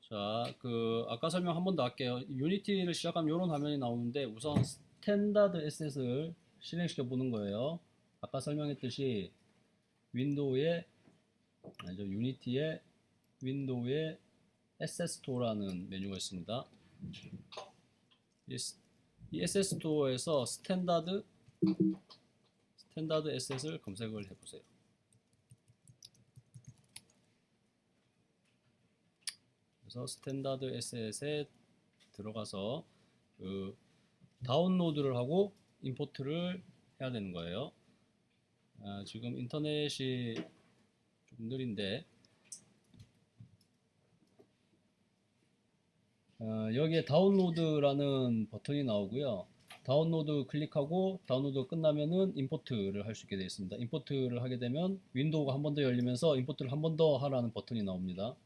자, 아까 설명 한 번 더 할게요. 유니티를 시작하면 이런 화면이 나오는데 우선 스탠다드 에셋을 실행시켜 보는 거예요. 아까 설명했듯이 윈도우에 아니죠, 유니티에 윈도우에 에셋 스토어라는 메뉴가 있습니다. 이 에셋 스토어에서 스탠다드 에셋을 검색을 해보세요. 그래서 스탠다드 에셋에 들어가서 다운로드를 하고 임포트를 해야 되는 거예요. 지금 인터넷이 좀 느린데 여기에 다운로드라는 버튼이 나오고요. 다운로드 클릭하고 다운로드 끝나면은 임포트를 할 수 있게 되어 있습니다. 임포트를 하게 되면 윈도우가 한 번 더 열리면서 임포트를 한 번 더 하라는 버튼이 나옵니다.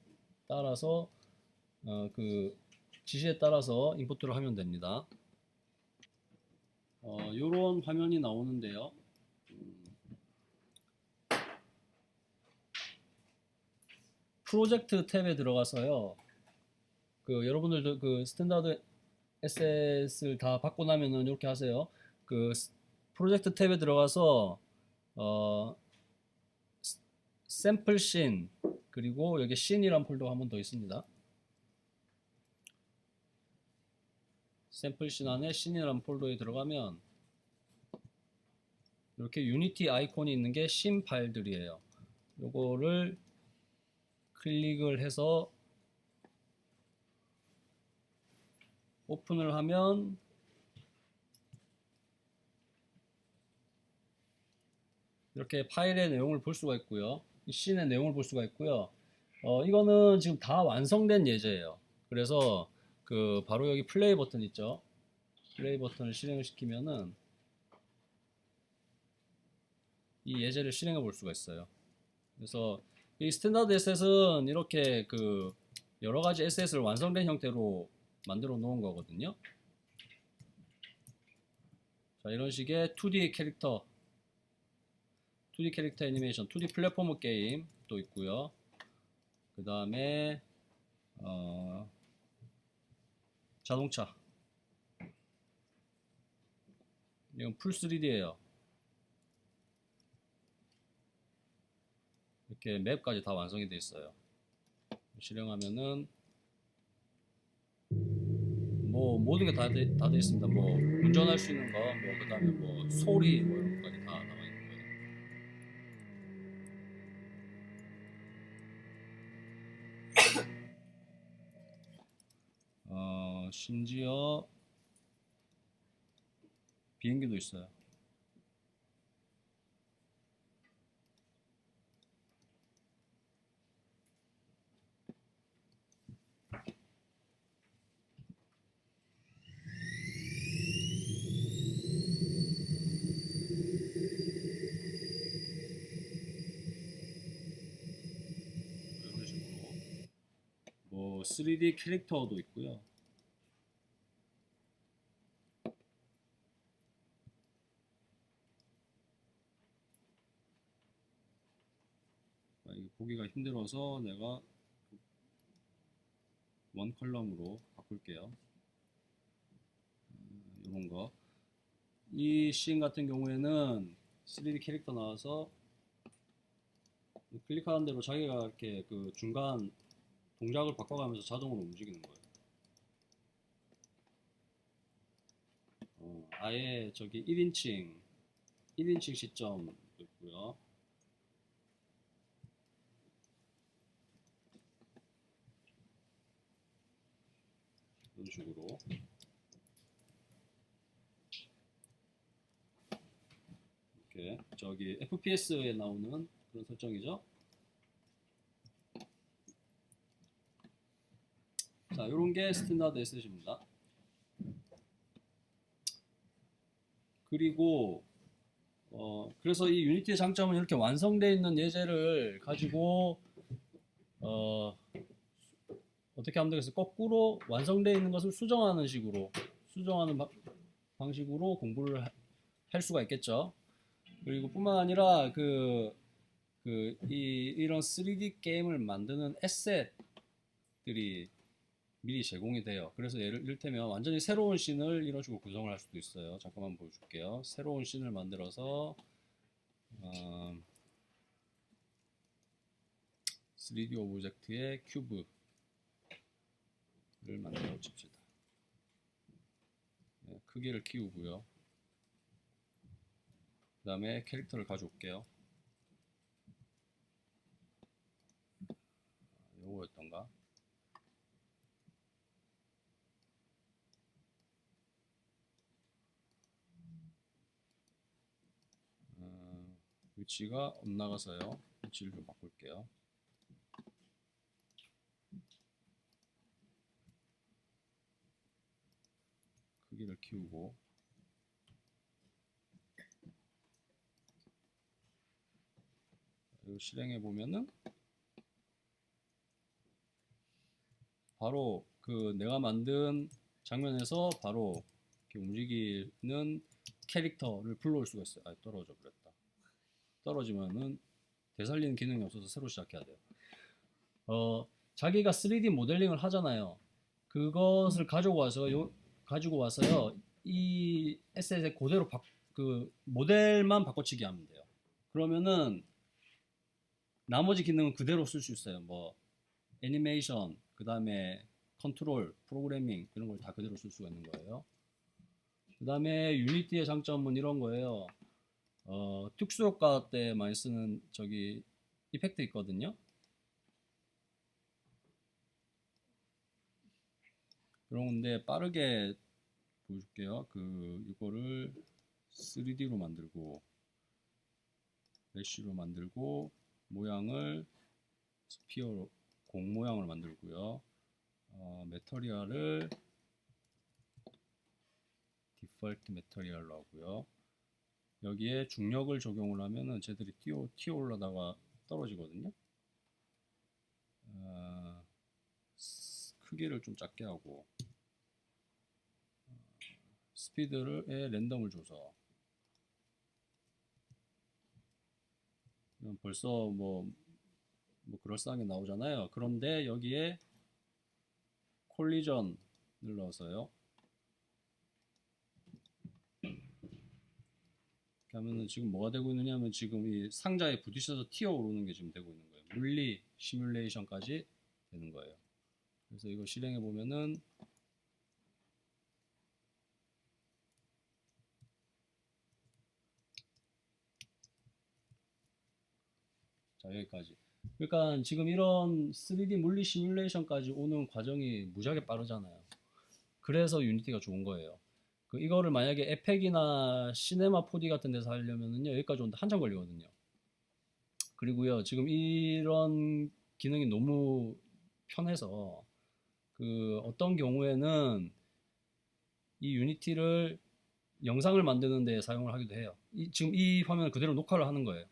따라서 그 지시에 따라서 임포트를 하면 됩니다. 이런 화면이 나오는데요. 프로젝트 탭에 들어가서요. 여러분들도 스탠다드 에셋을 다 받고 나면은 이렇게 하세요. 프로젝트 탭에 들어가서 샘플 씬 그리고 여기 씬이란 폴더가 한 번 더 있습니다. 샘플 씬 안에 씬이란 폴더에 들어가면 이렇게 유니티 아이콘이 있는 게 씬 파일들이에요. 요거를 클릭을 해서 오픈을 하면 이렇게 파일의 내용을 볼 수가 있고요. 씬의 내용을 볼 수가 있고요. 이거는 지금 다 완성된 예제예요. 그래서 바로 여기 플레이 버튼 있죠. 플레이 버튼을 실행을 시키면은 이 예제를 실행해 볼 수가 있어요. 그래서 이 스탠다드 에셋은 이렇게 여러 가지 에셋을 완성된 형태로 만들어 놓은 거거든요. 자, 이런 식의 2D 캐릭터 애니메이션, 2D 플랫포머 게임 또 있고요. 그 다음에 자동차, 이건 풀 3D예요. 이렇게 맵까지 다 완성이 되어 있어요. 실행하면은 뭐 모든 게 다 돼 있습니다. 뭐 운전할 수 있는 거, 뭐 그다음에 뭐 소리 뭐 이런 것까지 다 나와 있는 거예요. 심지어 비행기도 있어요. 이런 식으로 뭐 3D 캐릭터도 있고요. 이게 보기가 힘들어서 내가 원 컬럼으로 바꿀게요. 이런 거. 이 씬 같은 경우에는 3D 캐릭터 나와서 클릭하는 대로 자기가 이렇게 중간 동작을 바꿔가면서 자동으로 움직이는 거예요. 아예 저기 1인칭 시점도 있고요. 이런 식으로 이렇게 저기 FPS에 나오는 그런 설정이죠. 자, 이런 게 스탠다드 에셋입니다. 그리고 그래서 이 유니티의 장점은 이렇게 완성되어 있는 예제를 가지고 어떻게 하면 되겠어요? 거꾸로 완성되어 있는 것을 수정하는 방식으로 공부를 할 수가 있겠죠. 그리고 뿐만 아니라 이런 3D 게임을 만드는 에셋들이 미리 제공이 돼요. 그래서 이를테면 완전히 새로운 씬을 이런 식으로 구성을 할 수도 있어요. 잠깐만 보여줄게요. 새로운 씬을 만들어서 3D 오브젝트의 큐브를 만들어 칩시다. 네, 크기를 키우고요. 그 다음에 캐릭터를 가져올게요. 요거였던가? 위치가 엇나가서요. 위치를 좀 바꿀게요. 크기를 키우고 이거 실행해 보면은 바로 그 내가 만든 장면에서 바로 이렇게 움직이는 캐릭터를 불러올 수가 있어요. 아, 떨어져 버렸다. 떨어지면은 되살리는 기능이 없어서 새로 시작해야 돼요. 자기가 3D 모델링을 하잖아요. 그것을 가지고 와서요. 이 에셋에 그대로 그 모델만 바꿔치기 하면 돼요. 그러면은 나머지 기능은 그대로 쓸 수 있어요. 뭐 애니메이션, 그 다음에 컨트롤, 프로그래밍 이런 걸 다 그대로 쓸 수가 있는 거예요. 그 다음에 유니티의 장점은 이런 거예요. 특수효과 때 많이 쓰는 저기 이펙트 있거든요. 그런 건데 빠르게 보여줄게요. 이거를 3D로 만들고 메쉬로 만들고 모양을 스피어로 공 모양을 만들고요. 메터리얼을 디폴트 메터리얼로 하고요. 여기에 중력을 적용을 하면은 쟤들이 튀어 올라다가 떨어지거든요. 크기를 좀 작게 하고 스피드에 랜덤을 줘서 벌써 뭐 그럴싸하게 나오잖아요. 그런데 여기에 콜리전을 넣어서요. 이렇게 하면은 지금 뭐가 되고 있느냐면 지금 이 상자에 부딪혀서 튀어오르는 게 지금 되고 있는 거예요. 물리 시뮬레이션까지 되는 거예요. 그래서 이거 실행해 보면은 자, 여기까지. 그러니까 지금 이런 3D 물리 시뮬레이션까지 오는 과정이 무지하게 빠르잖아요. 그래서 유니티가 좋은 거예요. 이거를 만약에 에펙이나 시네마 4D 같은 데서 하려면은요, 여기까지 오는데 한참 걸리거든요. 그리고요, 지금 이런 기능이 너무 편해서 어떤 경우에는 이 유니티를 영상을 만드는 데 사용을 하기도 해요. 지금 이 화면을 그대로 녹화를 하는 거예요.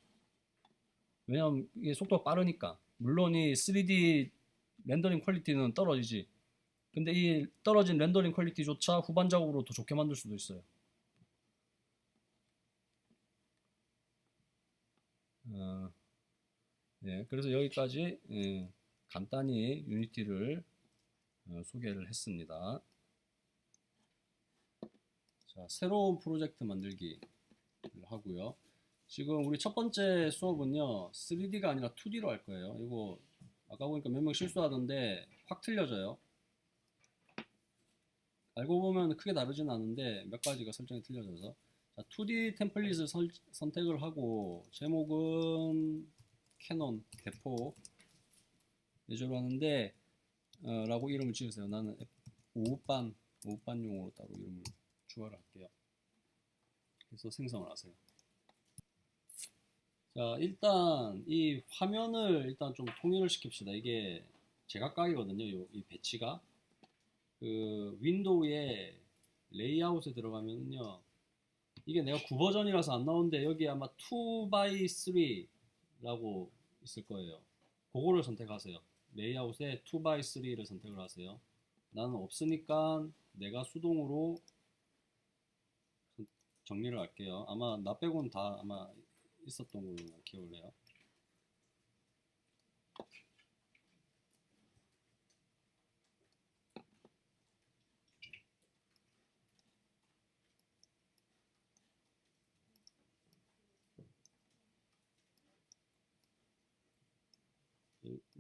왜냐면 이게 속도가 빠르니까. 물론 이 3D 렌더링 퀄리티는 떨어지지. 근데 이 떨어진 렌더링 퀄리티조차 후반 작업으로 더 좋게 만들 수도 있어요. 예, 그래서 여기까지 간단히 유니티를 소개를 했습니다. 자, 새로운 프로젝트 만들기를 하고요. 지금 우리 첫 번째 수업은요, 3D가 아니라 2D로 할 거예요. 이거 아까 보니까 몇 명 실수하던데 확 틀려져요. 알고 보면 크게 다르진 않은데 몇 가지가 설정이 틀려져서. 자, 2D 템플릿을 선택을 하고 제목은 캐논 대포 예제로 하는데 라고 이름을 지으세요. 나는 오후반용으로 따로 이름을 추가를 할게요. 그래서 생성을 하세요. 자, 일단 이 화면을 일단 좀 통일을 시킵시다. 이게 제각각이거든요. 이 배치가 윈도우에 레이아웃에 들어가면요, 이게 내가 9버전이라서 안 나오는데 여기 아마 2x3라고 있을 거예요. 그거를 선택하세요. 레이아웃에 2x3를 선택을 하세요. 나는 없으니까 내가 수동으로 정리를 할게요. 아마 나 빼고는 다 아마 있었던 걸로 기억을 해요.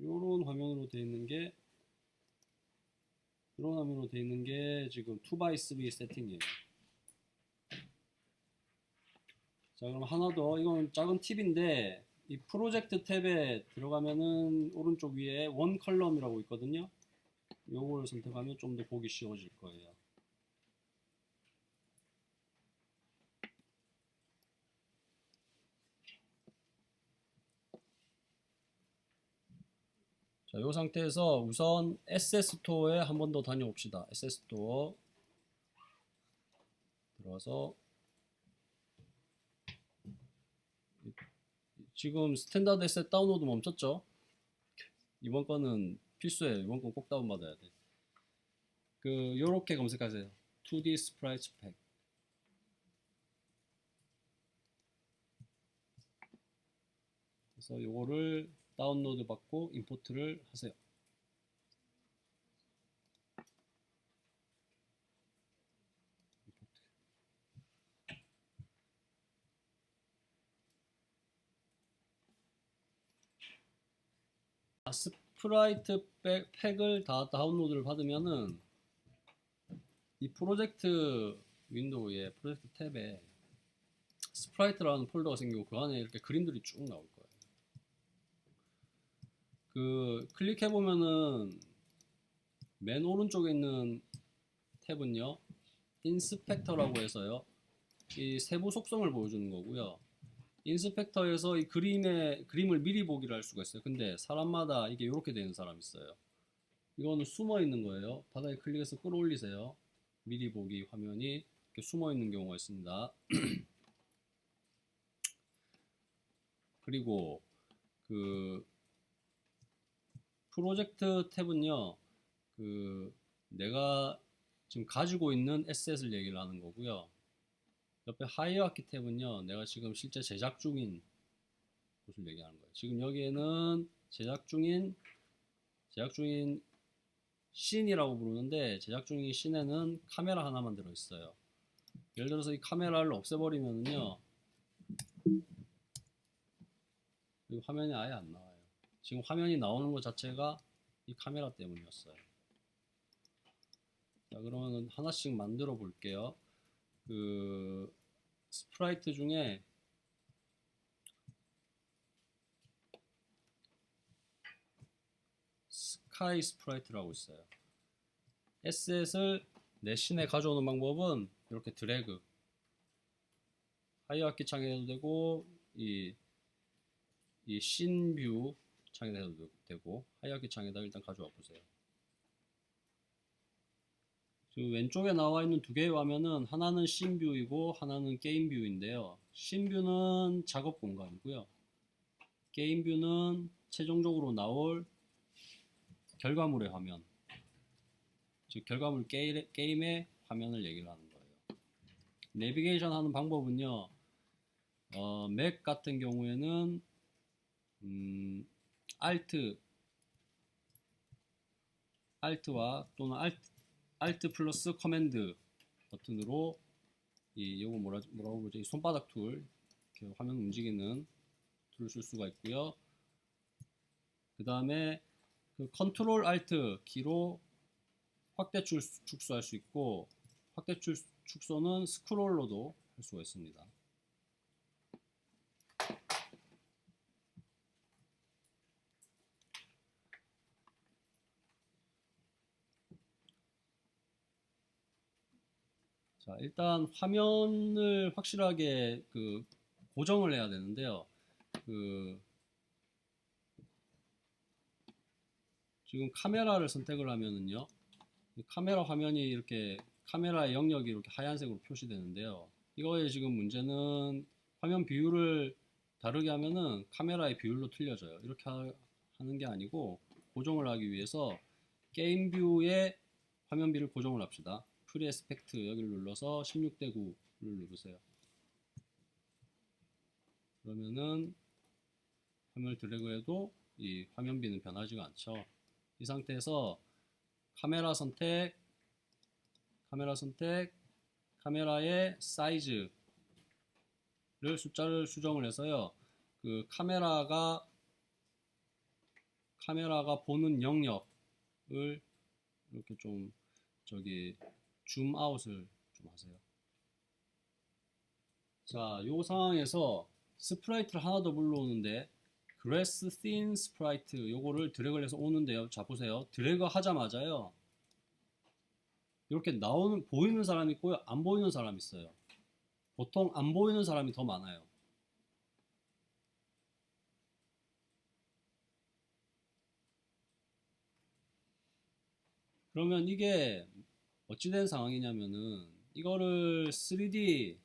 요런 화면으로 되어 있는 게 이런 화면으로 되어 있는 게 지금 2x3 세팅이에요. 자, 그럼 하나 더, 이건 작은 팁인데 이 프로젝트 탭에 들어가면은 오른쪽 위에 원 컬럼이라고 있거든요. 요걸 선택하면 좀 더 보기 쉬워질 거예요. 자, 이 상태에서 우선 SS 스토어에 한 번 더 다녀옵시다. SS 스토어 들어와서 지금 스탠다드 에셋 다운로드 멈췄죠? 이번 거는 필수예요. 이번 건 꼭 다운받아야 돼. 요렇게 검색하세요. 2D 스프라이트 팩. 그래서 요거를 다운로드 받고 임포트를 하세요. 스프라이트 팩을 다 다운로드를 받으면은 이 프로젝트 윈도우의 프로젝트 탭에 스프라이트라는 폴더가 생기고 그 안에 이렇게 그림들이 쭉 나올 거예요. 클릭해 보면은 맨 오른쪽에 있는 탭은요, 인스펙터라고 해서요, 이 세부 속성을 보여주는 거고요. 인스펙터에서 이 그림을 미리 보기를 할 수가 있어요. 근데 사람마다 이게 이렇게 되는 사람이 있어요. 이거는 숨어 있는 거예요. 바닥에 클릭해서 끌어올리세요. 미리 보기 화면이 이렇게 숨어 있는 경우가 있습니다. 그리고 그 프로젝트 탭은요, 내가 지금 가지고 있는 에셋을 얘기를 하는 거고요. 옆에 하이어키 탭은요, 내가 지금 실제 제작 중인 곳을 얘기하는 거예요. 지금 여기에는 제작 중인 씬이라고 부르는데, 제작 중인 씬에는 카메라 하나만 들어있어요. 예를 들어서 이 카메라를 없애버리면요, 이 화면이 아예 안 나와요. 지금 화면이 나오는 것 자체가 이 카메라 때문이었어요. 자, 그러면 하나씩 만들어 볼게요. 스프라이트 중에 스카이 스프라이트라고 있어요. 에셋을 내 씬에 가져오는 방법은 이렇게 드래그, 하이어키 창에 해도 되고, 이 씬 뷰 창에 해도 되고, 하이어키 창에다 일단 가져와 보세요. 지금 왼쪽에 나와 있는 두 개의 화면은 하나는 씬 뷰이고 하나는 게임 뷰인데요. 씬 뷰는 작업 공간이고요. 게임 뷰는 최종적으로 나올 결과물의 화면, 즉 결과물 게임의 화면을 얘기를 하는 거예요. 내비게이션 하는 방법은요, 맥 같은 경우에는 Alt와 또는 Alt 플러스 커맨드 버튼으로 요거 뭐라고 그러죠? 이 손바닥 툴, 이렇게 화면 움직이는 툴을 쓸 수가 있고요. 그 다음에 컨트롤 알트 키로 확대 축소할 수 있고, 확대 축소는 스크롤로도 할 수가 있습니다. 자, 일단 화면을 확실하게 고정을 해야 되는데요. 지금 카메라를 선택을 하면은요, 카메라 화면이 이렇게 카메라의 영역이 이렇게 하얀색으로 표시되는데요. 이거의 지금 문제는 화면 비율을 다르게 하면은 카메라의 비율로 틀려져요. 이렇게 하는 게 아니고, 고정을 하기 위해서 게임 뷰의 화면비를 고정을 합시다. 프리 에스펙트 여기를 눌러서 16대 9를 누르세요. 그러면은 화면을 드래그해도 이 화면비는 변하지가 않죠. 이 상태에서 카메라 선택, 카메라의 사이즈를 숫자를 수정을 해서요. 카메라가 카메라가 보는 영역을 이렇게 좀 줌 아웃을 좀 하세요. 자, 요 상황에서 스프라이트를 하나 더 불러오는데 그래스 씬 스프라이트 요거를 드래그를 해서 오는데요. 자, 보세요. 드래그 하자마자요. 이렇게 보이는 사람이 있고요. 안 보이는 사람이 있어요. 보통 안 보이는 사람이 더 많아요. 그러면 이게 어찌된 상황이냐면은 이거를 3D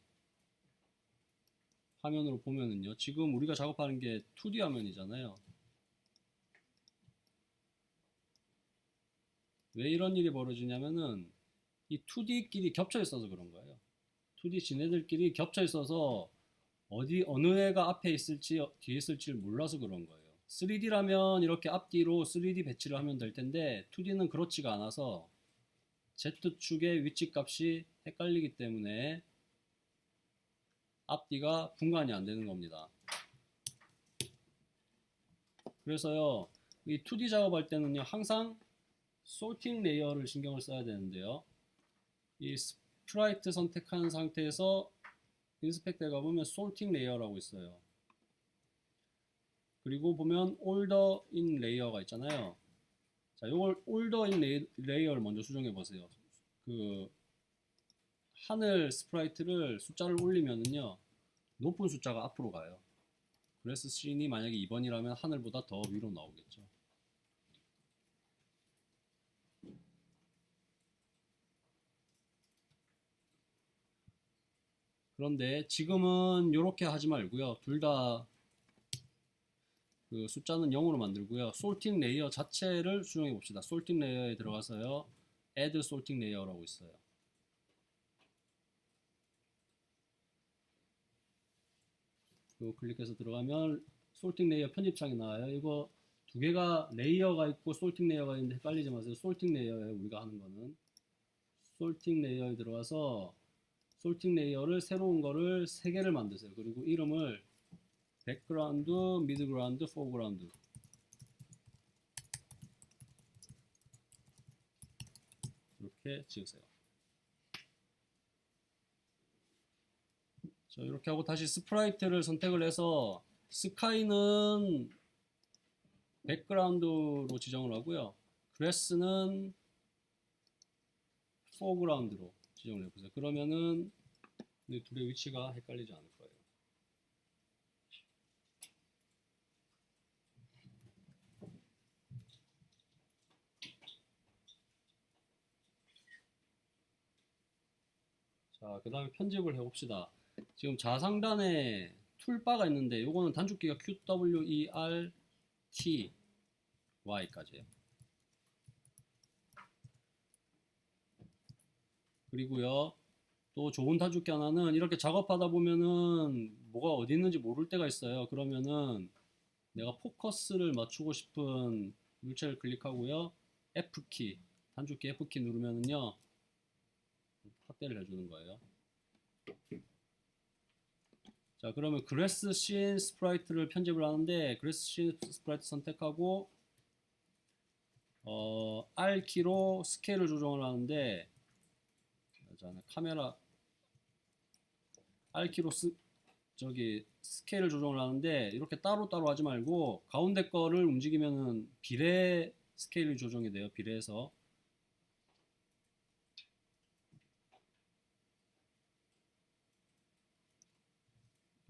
화면으로 보면은요. 지금 우리가 작업하는 게 2D 화면이잖아요. 왜 이런 일이 벌어지냐면은 이 2D끼리 겹쳐 있어서 그런 거예요. 2D 지네들끼리 겹쳐 있어서 어느 애가 앞에 있을지 뒤에 있을지 몰라서 그런 거예요. 3D라면 이렇게 앞뒤로 3D 배치를 하면 될 텐데 2D는 그렇지가 않아서 Z축의 위치 값이 헷갈리기 때문에 앞뒤가 분간이 안 되는 겁니다. 그래서요, 이 2D 작업할 때는요, 항상 솔팅 레이어를 신경을 써야 되는데요. 이 스프라이트 선택한 상태에서 인스펙트에 가보면 솔팅 레이어라고 있어요. 그리고 보면 올더 인 레이어가 있잖아요. 자, 요걸 올더 인 레이어를 먼저 수정해 보세요. 그 하늘 스프라이트를 숫자를 올리면은요, 높은 숫자가 앞으로 가요. 그래서 씬이 만약에 2번이라면 하늘보다 더 위로 나오겠죠. 그런데 지금은 이렇게 하지 말고요. 둘 다 그 숫자는 0으로 만들고요. 솔팅 레이어 자체를 수정해 봅시다. 솔팅 레이어에 들어가서요. add sorting layer라고 있어요. 이거 클릭해서 들어가면 솔팅 레이어 편집창이 나와요. 이거 두 개가 레이어가 있고 솔팅 레이어가 있는데 헷갈리지 마세요. 솔팅 레이어에 우리가 하는 거는 솔팅 레이어에 들어가서 솔팅 레이어를 새로운 거를 3개를 만드세요. 그리고 이름을 백그라운드, 미드그라운드, 포그라운드 이렇게 지으세요. 자, 이렇게 하고 다시 스프라이트를 선택을 해서 스카이는 백그라운드로 지정을 하고요. 그래스는 포그라운드로 지정을 해보세요. 그러면은 이 둘의 위치가 헷갈리지 않을 거예요. 자, 그 다음에 편집을 해봅시다. 지금 좌상단에 툴바가 있는데 요거는 단축키가 QWERTY까지예요. 그리고요, 또 좋은 단축키 하나는 이렇게 작업하다 보면은 뭐가 어디 있는지 모를 때가 있어요. 그러면은 내가 포커스를 맞추고 싶은 물체를 클릭하고요. F키, 단축키 F키 누르면은요, 확대를 해주는 거예요. 자, 그러면 그래스 씬 스프라이트를 편집을 하는데 그래스 씬 스프라이트 선택하고 R키로 스케일을 조정을 하는데 카메라 R키로 스케일을 조정을 하는데 이렇게 따로따로 하지 말고 가운데 거를 움직이면은 비례 스케일이 조정이 돼요. 비례해서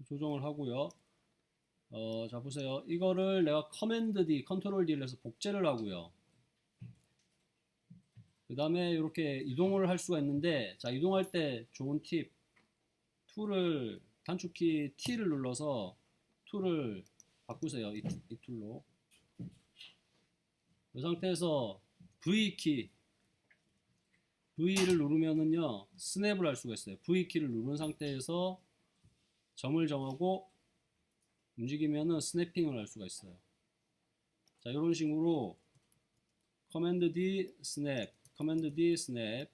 조정을 하고요. 자, 보세요. 이거를 내가 커맨드 D, 컨트롤 D를 해서 복제를 하고요. 그 다음에 이렇게 이동을 할 수가 있는데, 자, 이동할 때 좋은 팁, 툴을, 단축키 T를 눌러서 툴을 바꾸세요. 이 툴로. 이 상태에서 V키, V를 누르면은요, 스냅을 할 수가 있어요. V키를 누른 상태에서 점을 정하고 움직이면은 스냅핑을 할 수가 있어요. 자, 이런 식으로 커맨드 D 스냅, 커맨드 D 스냅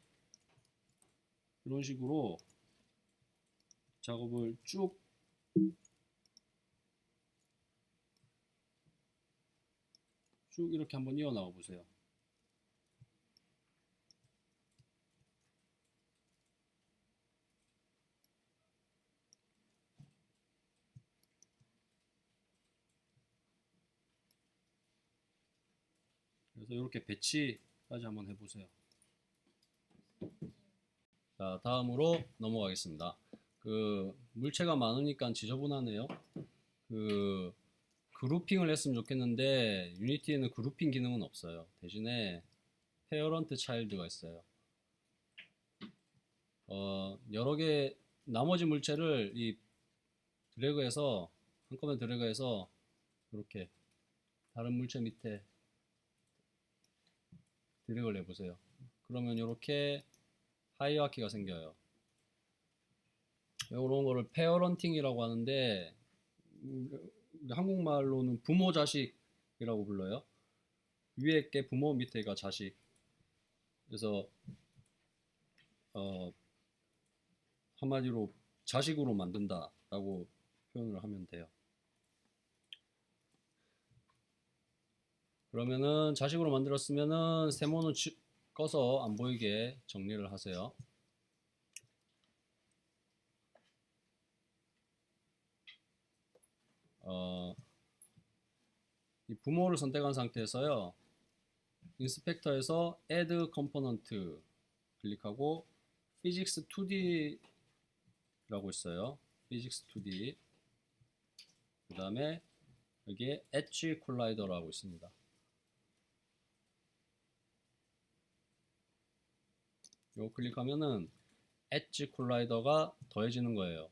이런 식으로 작업을 쭉 쭉 이렇게 한번 이어나가 보세요. 그래서 이렇게 배치까지 한번 해보세요. 자, 다음으로 넘어가겠습니다. 그 물체가 많으니까 지저분하네요. 그 그룹핑을 했으면 좋겠는데 유니티에는 그룹핑 기능은 없어요. 대신에 페어런트 차일드가 있어요. 여러 개 나머지 물체를 이 드래그해서 한꺼번에 드래그해서 이렇게 다른 물체 밑에 드래그를 해보세요. 그러면 이렇게 하이어키가 생겨요. 이런 거를 페어런팅이라고 하는데 한국말로는 부모 자식이라고 불러요. 위에 게 부모, 밑에가 자식. 그래서 한마디로 자식으로 만든다라고 표현을 하면 돼요. 그러면은 자식으로 만들었으면은 세모는 꺼서 안 보이게 정리를 하세요. 이 부모를 선택한 상태에서요. 인스펙터에서 Add Component 클릭하고 Physics 2D라고 있어요. Physics 2D. 그 다음에 여기에 Edge Collider라고 있습니다. 이거 클릭하면은 엣지 콜라이더가 더해지는 거예요.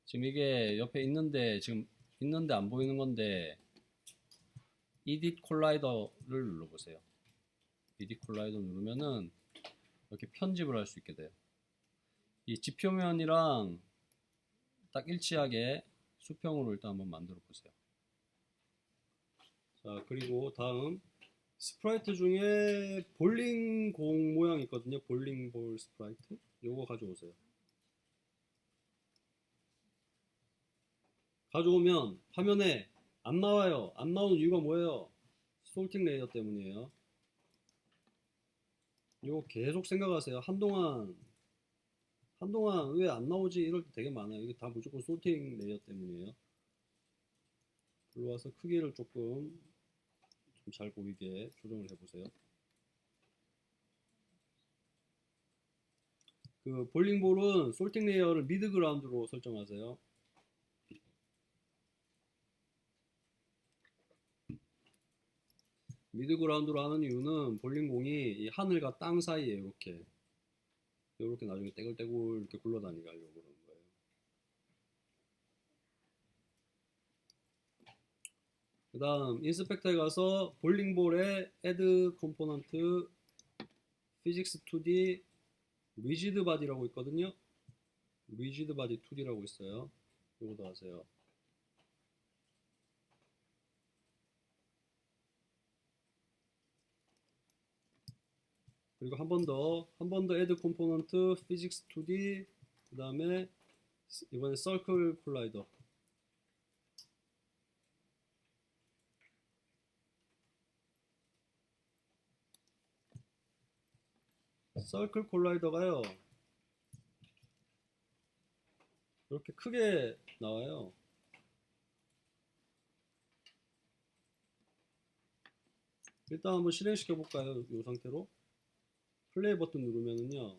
지금 이게 옆에 있는데 지금 있는데 안 보이는 건데 Edit 콜라이더를 눌러보세요. Edit 콜라이더 누르면은 이렇게 편집을 할 수 있게 돼요. 이 지표면이랑 딱 일치하게 수평으로 일단 한번 만들어 보세요. 자, 그리고 다음 스프라이트 중에 볼링 공 모양 있거든요. 볼링 볼 스프라이트. 요거 가져오세요. 가져오면 화면에 안 나와요. 안 나오는 이유가 뭐예요? 솔팅 레이어 때문이에요. 이거 계속 생각하세요. 한동안 왜 안 나오지? 이럴 때 되게 많아요. 이게 다 무조건 솔팅 레이어 때문이에요. 들어와서 크기를 조금 좀 잘 보이게 조정을 해보세요. 그 볼링볼은 솔팅 레이어를 미드 그라운드로 설정하세요. 미드 그라운드로 하는 이유는 볼링공이 이 하늘과 땅 사이에 이렇게 나중에 떼굴떼굴 이렇게 굴러다니게 하려고 그러는 거예요. 그 다음 인스펙터에 가서 볼링볼에 Add Component Physics 2D Rigid Body라고 있거든요. Rigid Body 2D라고 있어요. 이거도 하세요. 그리고 한 번 더 Add Component Physics 2D 그 다음에 이번에 Circle Collider 서클 콜라이더가요 이렇게 크게 나와요. 일단 한번 실행시켜 볼까요? 이 상태로 플레이 버튼 누르면은요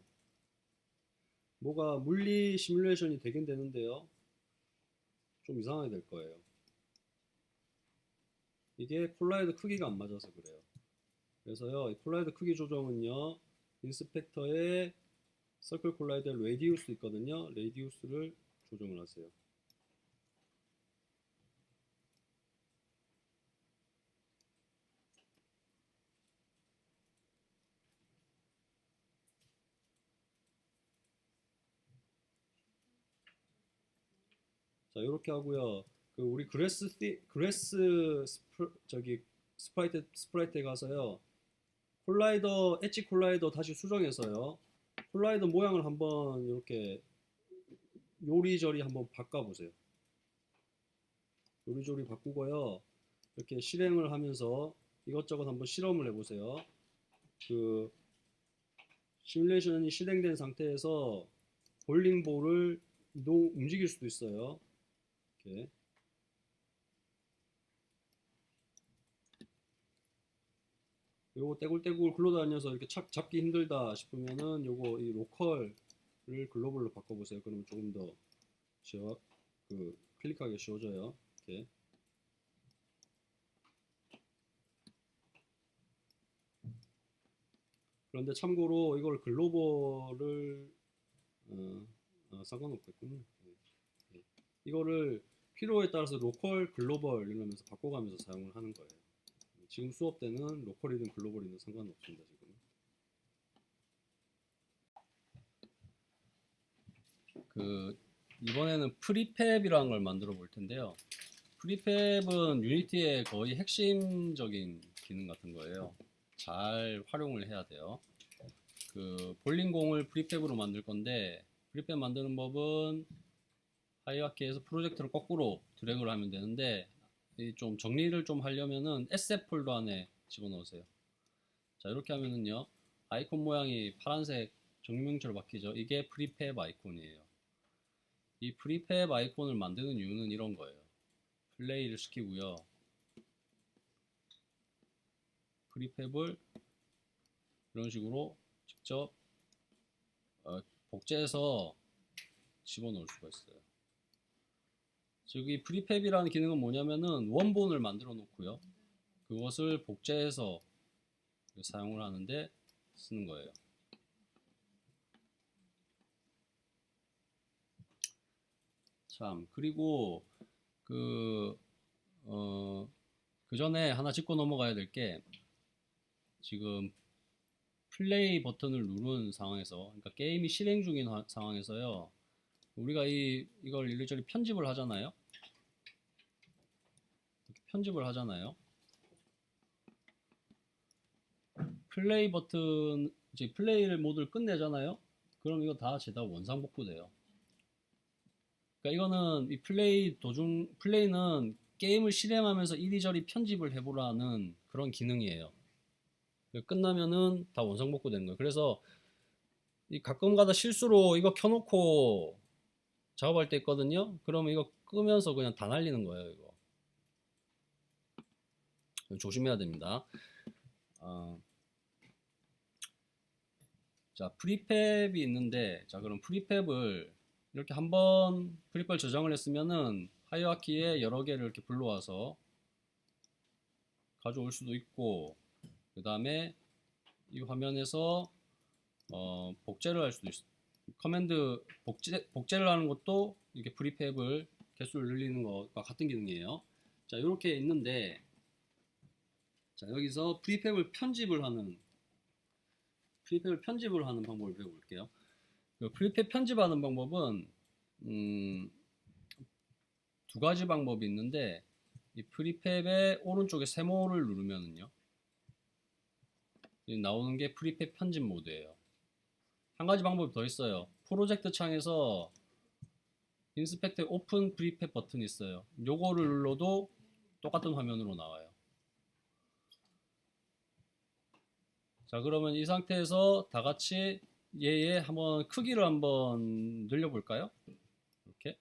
뭐가 물리 시뮬레이션이 되긴 되는데요 좀 이상하게 될 거예요. 이게 콜라이더 크기가 안 맞아서 그래요. 그래서요 이 콜라이더 크기 조정은요 인스펙터에 서클 콜라이더 레디우스 있거든요. 레디우스를 조정을 하세요. 자 이렇게 하고요. 그 우리 스프라이트에 가서요. 콜라이더 엣지 콜라이더 다시 수정해서요. 콜라이더 모양을 한번 이렇게 요리조리 한번 바꿔보세요. 요리조리 바꾸고요. 이렇게 실행을 하면서 이것저것 한번 실험을 해보세요. 그 시뮬레이션이 실행된 상태에서 볼링볼을 움직일 수도 있어요. 이렇게. 요거 떼굴떼굴 굴러다녀서 이렇게 착 잡기 힘들다 싶으면은 요거 이 로컬을 글로벌로 바꿔보세요. 그러면 조금 더 클릭하기 쉬워져요. 이렇게. 그런데 참고로 이걸 글로벌을 상관없겠군요. 네. 이거를 필요에 따라서 로컬, 글로벌 이러면서 바꿔가면서 사용을 하는 거예요. 지금 수업 때는 로컬이든 글로벌이든 상관없습니다. 지금. 이번에는 프리팹이라는 걸 만들어 볼 텐데요. 프리팹은 유니티의 거의 핵심적인 기능 같은 거예요. 잘 활용을 해야 돼요. 볼링공을 프리팹으로 만들 건데, 프리팹 만드는 법은 하이라키에서 프로젝트를 거꾸로 드래그를 하면 되는데, 좀 정리를 좀 하려면은 에셋 폴더 안에 집어넣으세요. 자, 이렇게 하면은요, 아이콘 모양이 파란색 정명처럼 바뀌죠. 이게 프리팹 아이콘이에요. 이 프리팹 아이콘을 만드는 이유는 이런 거예요. 플레이를 시키고요. 프리팹을 이런 식으로 직접 복제해서 집어넣을 수가 있어요. 즉, 이 프리팹이라는 기능은 뭐냐면은 원본을 만들어 놓고요. 그것을 복제해서 사용을 하는데 쓰는 거예요. 참, 그리고 그 전에 하나 짚고 넘어가야 될 게, 지금 플레이 버튼을 누른 상황에서, 그러니까 게임이 실행 중인 상황에서요, 우리가 이걸 이리저리 편집을 하잖아요. 편집을 하잖아요. 플레이 버튼, 이제 플레이를 모드를 끝내잖아요. 그럼 이거 다 죄다 원상복구돼요. 그러니까 이거는 이 플레이는 게임을 실행하면서 이리저리 편집을 해보라는 그런 기능이에요. 끝나면은 다 원상복구 되는 거예요. 그래서 가끔가다 실수로 이거 켜놓고 작업할 때 있거든요. 그러면 이거 끄면서 그냥 다 날리는 거예요. 이거 조심해야 됩니다. 자, 프리팹이 있는데, 자, 그럼 프리팹을 이렇게 한번 프리팹 저장을 했으면은 하이라키에 여러 개를 이렇게 불러와서 가져올 수도 있고, 그 다음에 이 화면에서 복제를 할 수도 있어요. 커맨드 복제를 하는 것도 이렇게 프리팹을 개수를 늘리는 것과 같은 기능이에요. 자, 이렇게 있는데, 자, 여기서 프리팹을 편집을 하는 방법을 배워볼게요. 프리팹 편집하는 방법은 두 가지 방법이 있는데, 이 프리팹의 오른쪽에 세모를 누르면은요, 나오는 게 프리팹 편집 모드예요. 한 가지 방법이 더 있어요. 프로젝트 창에서 인스펙트 오픈 프리팹 버튼이 있어요. 요거를 눌러도 똑같은 화면으로 나와요. 자, 그러면 이 상태에서 다 같이 얘의 한번 크기를 한번 늘려볼까요? 이렇게.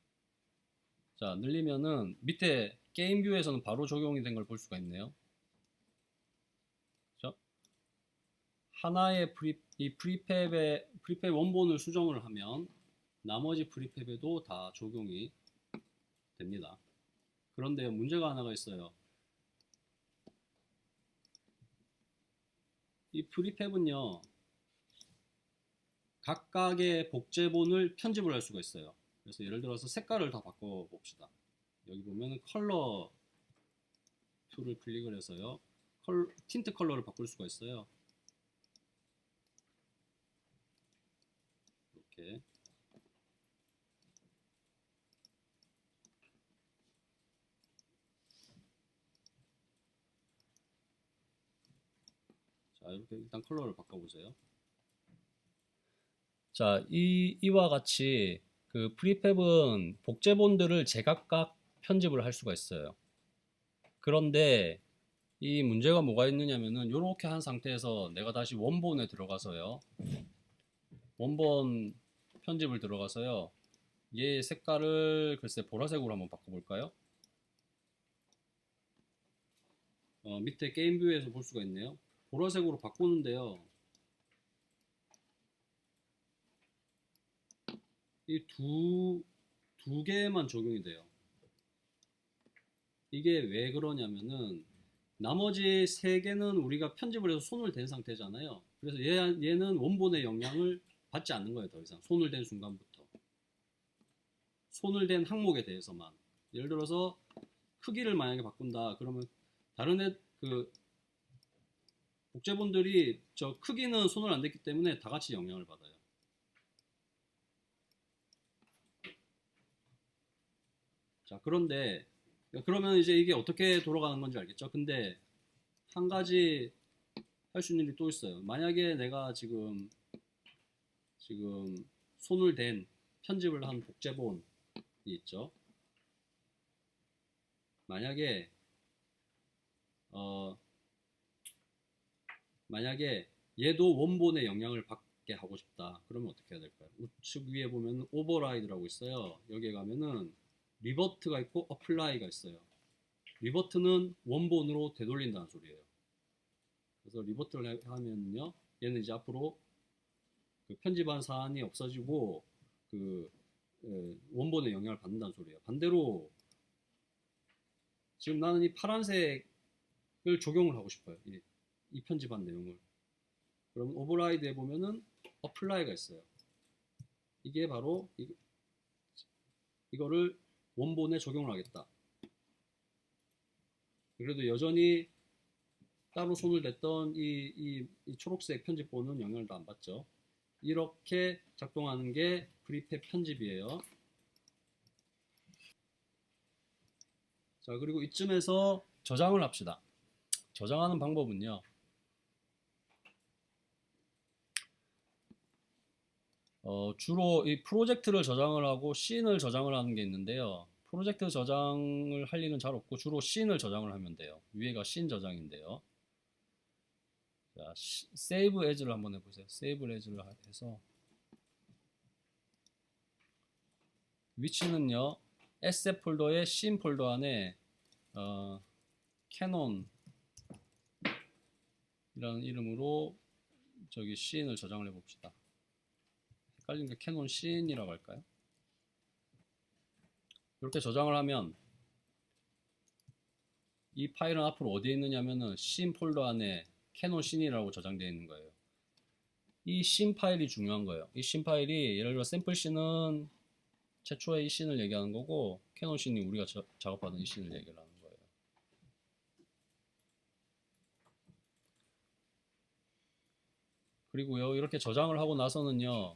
자, 늘리면은 밑에 게임 뷰에서는 바로 적용이 된 걸 볼 수가 있네요. 그렇죠? 하나의 프리팹 원본을 수정을 하면 나머지 프리팹에도 다 적용이 됩니다. 그런데 문제가 하나가 있어요. 이 프리팹은요, 각각의 복제본을 편집을 할 수가 있어요. 그래서 예를 들어서 색깔을 다 바꿔 봅시다. 여기 보면 컬러 툴을 클릭을 해서요, 틴트 컬러를 바꿀 수가 있어요. 이렇게. 자, 이렇게 일단 컬러를 바꿔보세요. 자, 이와 같이 프리팹은 복제본들을 제각각 편집을 할 수가 있어요. 그런데 이 문제가 뭐가 있느냐면은 이렇게 한 상태에서 내가 다시 원본에 들어가서요. 원본 편집을 들어가서요. 얘 색깔을 글쎄 보라색으로 한번 바꿔볼까요? 밑에 게임 뷰에서 볼 수가 있네요. 보라색으로 바꾸는데요. 이 두 개만 적용이 돼요. 이게 왜 그러냐면은 나머지 세 개는 우리가 편집을 해서 손을 댄 상태잖아요. 그래서 얘는 원본의 영향을 받지 않는 거예요. 더 이상 손을 댄 순간부터 손을 댄 항목에 대해서만. 예를 들어서 크기를 만약에 바꾼다 그러면 다른 그 복제본들이 저 크기는 손을 안 댔기 때문에 다 같이 영향을 받아요. 자, 그런데 그러면 이제 이게 어떻게 돌아가는 건지 알겠죠? 근데 한 가지 할 수 있는 일이 또 있어요. 만약에 내가 지금 손을 댄 편집을 한 복제본이 있죠. 만약에 얘도 원본의 영향을 받게 하고 싶다. 그러면 어떻게 해야 될까요? 우측 위에 보면 오버라이드라고 있어요. 여기에 가면은 리버트가 있고 어플라이가 있어요. 리버트는 원본으로 되돌린다는 소리예요. 그래서 리버트를 하면요, 얘는 이제 앞으로 그 편집한 사안이 없어지고 그 원본의 영향을 받는다는 소리예요. 반대로 지금 나는 이 파란색을 적용을 하고 싶어요. 이 편집한 내용을. 그러면 오버라이드에 보면은 어플라이가 있어요. 이게 바로 이거를 원본에 적용을 하겠다. 그래도 여전히 따로 손을 댔던 이 초록색 편집본은 영향을 안 받죠. 이렇게 작동하는 게 프리팹 편집이에요. 자, 그리고 이쯤에서 저장을 합시다. 저장하는 방법은요. 주로 이 프로젝트를 저장을 하고 씬을 저장을 하는 게 있는데요. 프로젝트 저장을 할 일은 잘 없고 주로 씬을 저장을 하면 돼요. 위에가 씬 저장인데요. 자, 세이브 에즈를 한번 해보세요. 세이브 에즈를 해서 위치는요. 에셋 폴더의 씬 폴더 안에 캐논 이라는 이름으로 저기 씬을 저장을 해봅시다. 헷갈리니까 캐논 씬이라고 할까요? 이렇게 저장을 하면 이 파일은 앞으로 어디에 있느냐면은 씬 폴더 안에 캐논 씬이라고 저장되어 있는 거예요. 이 씬 파일이 중요한 거예요. 이 씬 파일이 예를 들어 샘플 씬은 최초의 이 씬을 얘기하는 거고 캐논 씬이 우리가 작업하던 이 씬을 얘기를 하는 거예요. 그리고요 이렇게 저장을 하고 나서는요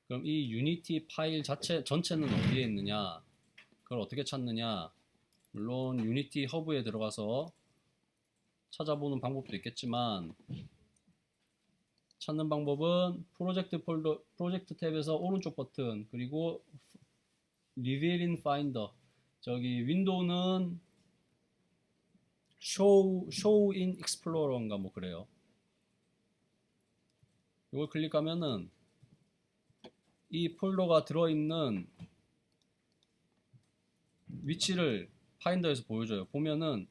그럼 이 유니티 파일 전체는 어디에 있느냐 그걸 어떻게 찾느냐 물론 유니티 허브에 들어가서 찾아보는 방법도 있겠지만 찾는 방법은 프로젝트 탭에서 오른쪽 버튼 그리고 Reveal in Finder 저기 윈도우는 Show in Explorer인가 뭐 그래요. 이걸 클릭하면은 이 폴더가 들어있는 위치를 파인더에서 보여줘요. 보면은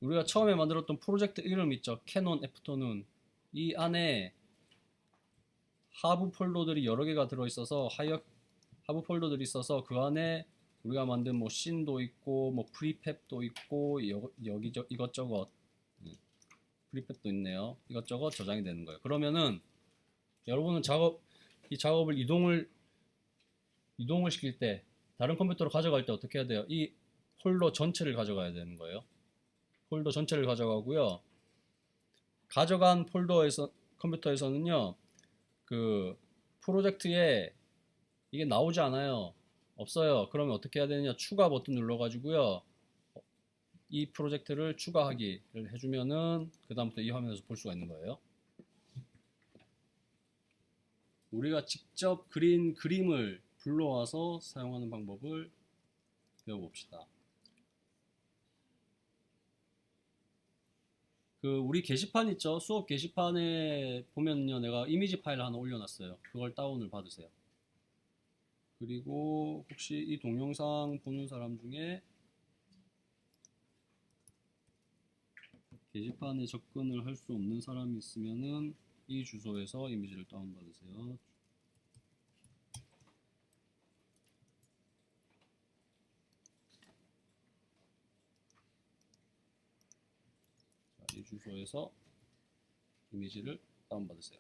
우리가 처음에 만들었던 프로젝트 이름 있죠. 캐논 애프터눈 이 안에 하부 폴더들이 여러 개가 들어있어서 하부 폴더들이 있어서 그 안에 우리가 만든 뭐 씬도 있고 뭐 프리팹도 있고 여기 이것저것 프리팹도 있네요. 이것저것 저장이 되는 거예요. 그러면은 여러분은 이 작업을 이동을 시킬 때 다른 컴퓨터로 가져갈 때 어떻게 해야 돼요? 이 폴더 전체를 가져가야 되는 거예요. 폴더 전체를 가져가고요. 가져간 컴퓨터에서는요. 그 프로젝트에 이게 나오지 않아요. 없어요. 그러면 어떻게 해야 되느냐? 추가 버튼 눌러가지고요. 이 프로젝트를 추가하기를 해주면은 그 다음부터 이 화면에서 볼 수가 있는 거예요. 우리가 직접 그린 그림을 불러와서 사용하는 방법을 배워봅시다. 우리 게시판 있죠? 수업 게시판에 보면요, 내가 이미지 파일 하나 올려놨어요. 그걸 다운을 받으세요. 그리고 혹시 이 동영상 보는 사람 중에 게시판에 접근을 할 수 없는 사람이 있으면은 이 주소에서 이미지를 다운받으세요. 자, 이 주소에서 이미지를 다운받으세요.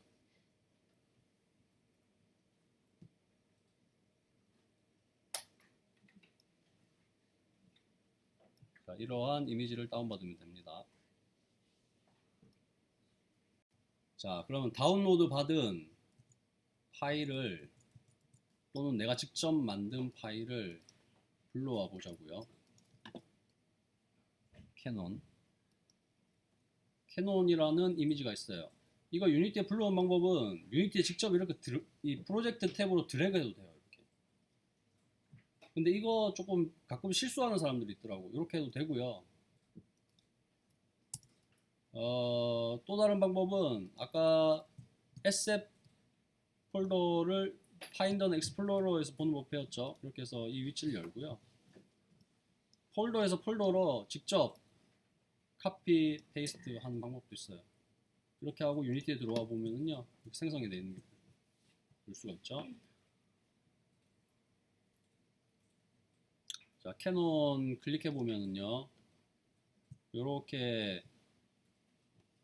자, 이러한 이미지를 다운받으면 됩니다. 자, 그러면 다운로드 받은 파일을 또는 내가 직접 만든 파일을 불러와 보자고요. 캐논이라는 이미지가 있어요. 이거 유니티에 불러온 방법은 유니티에 직접 이렇게 이 프로젝트 탭으로 드래그해도 돼요. 이렇게. 근데 이거 조금 가끔 실수하는 사람들이 있더라고. 이렇게 해도 되고요. 또 다른 방법은 아까 SF 폴더를 파인더 앤 익스플로러에서 보는 법 배웠죠. 이렇게 해서 이 위치를 열고요. 폴더에서 폴더로 직접 카피 페이스트 하는 방법도 있어요. 이렇게 하고 유니티에 들어와 보면은요, 이렇게 생성이 되어 있는 게 볼 수가 있죠. 자, 캐논 클릭해 보면은요, 이렇게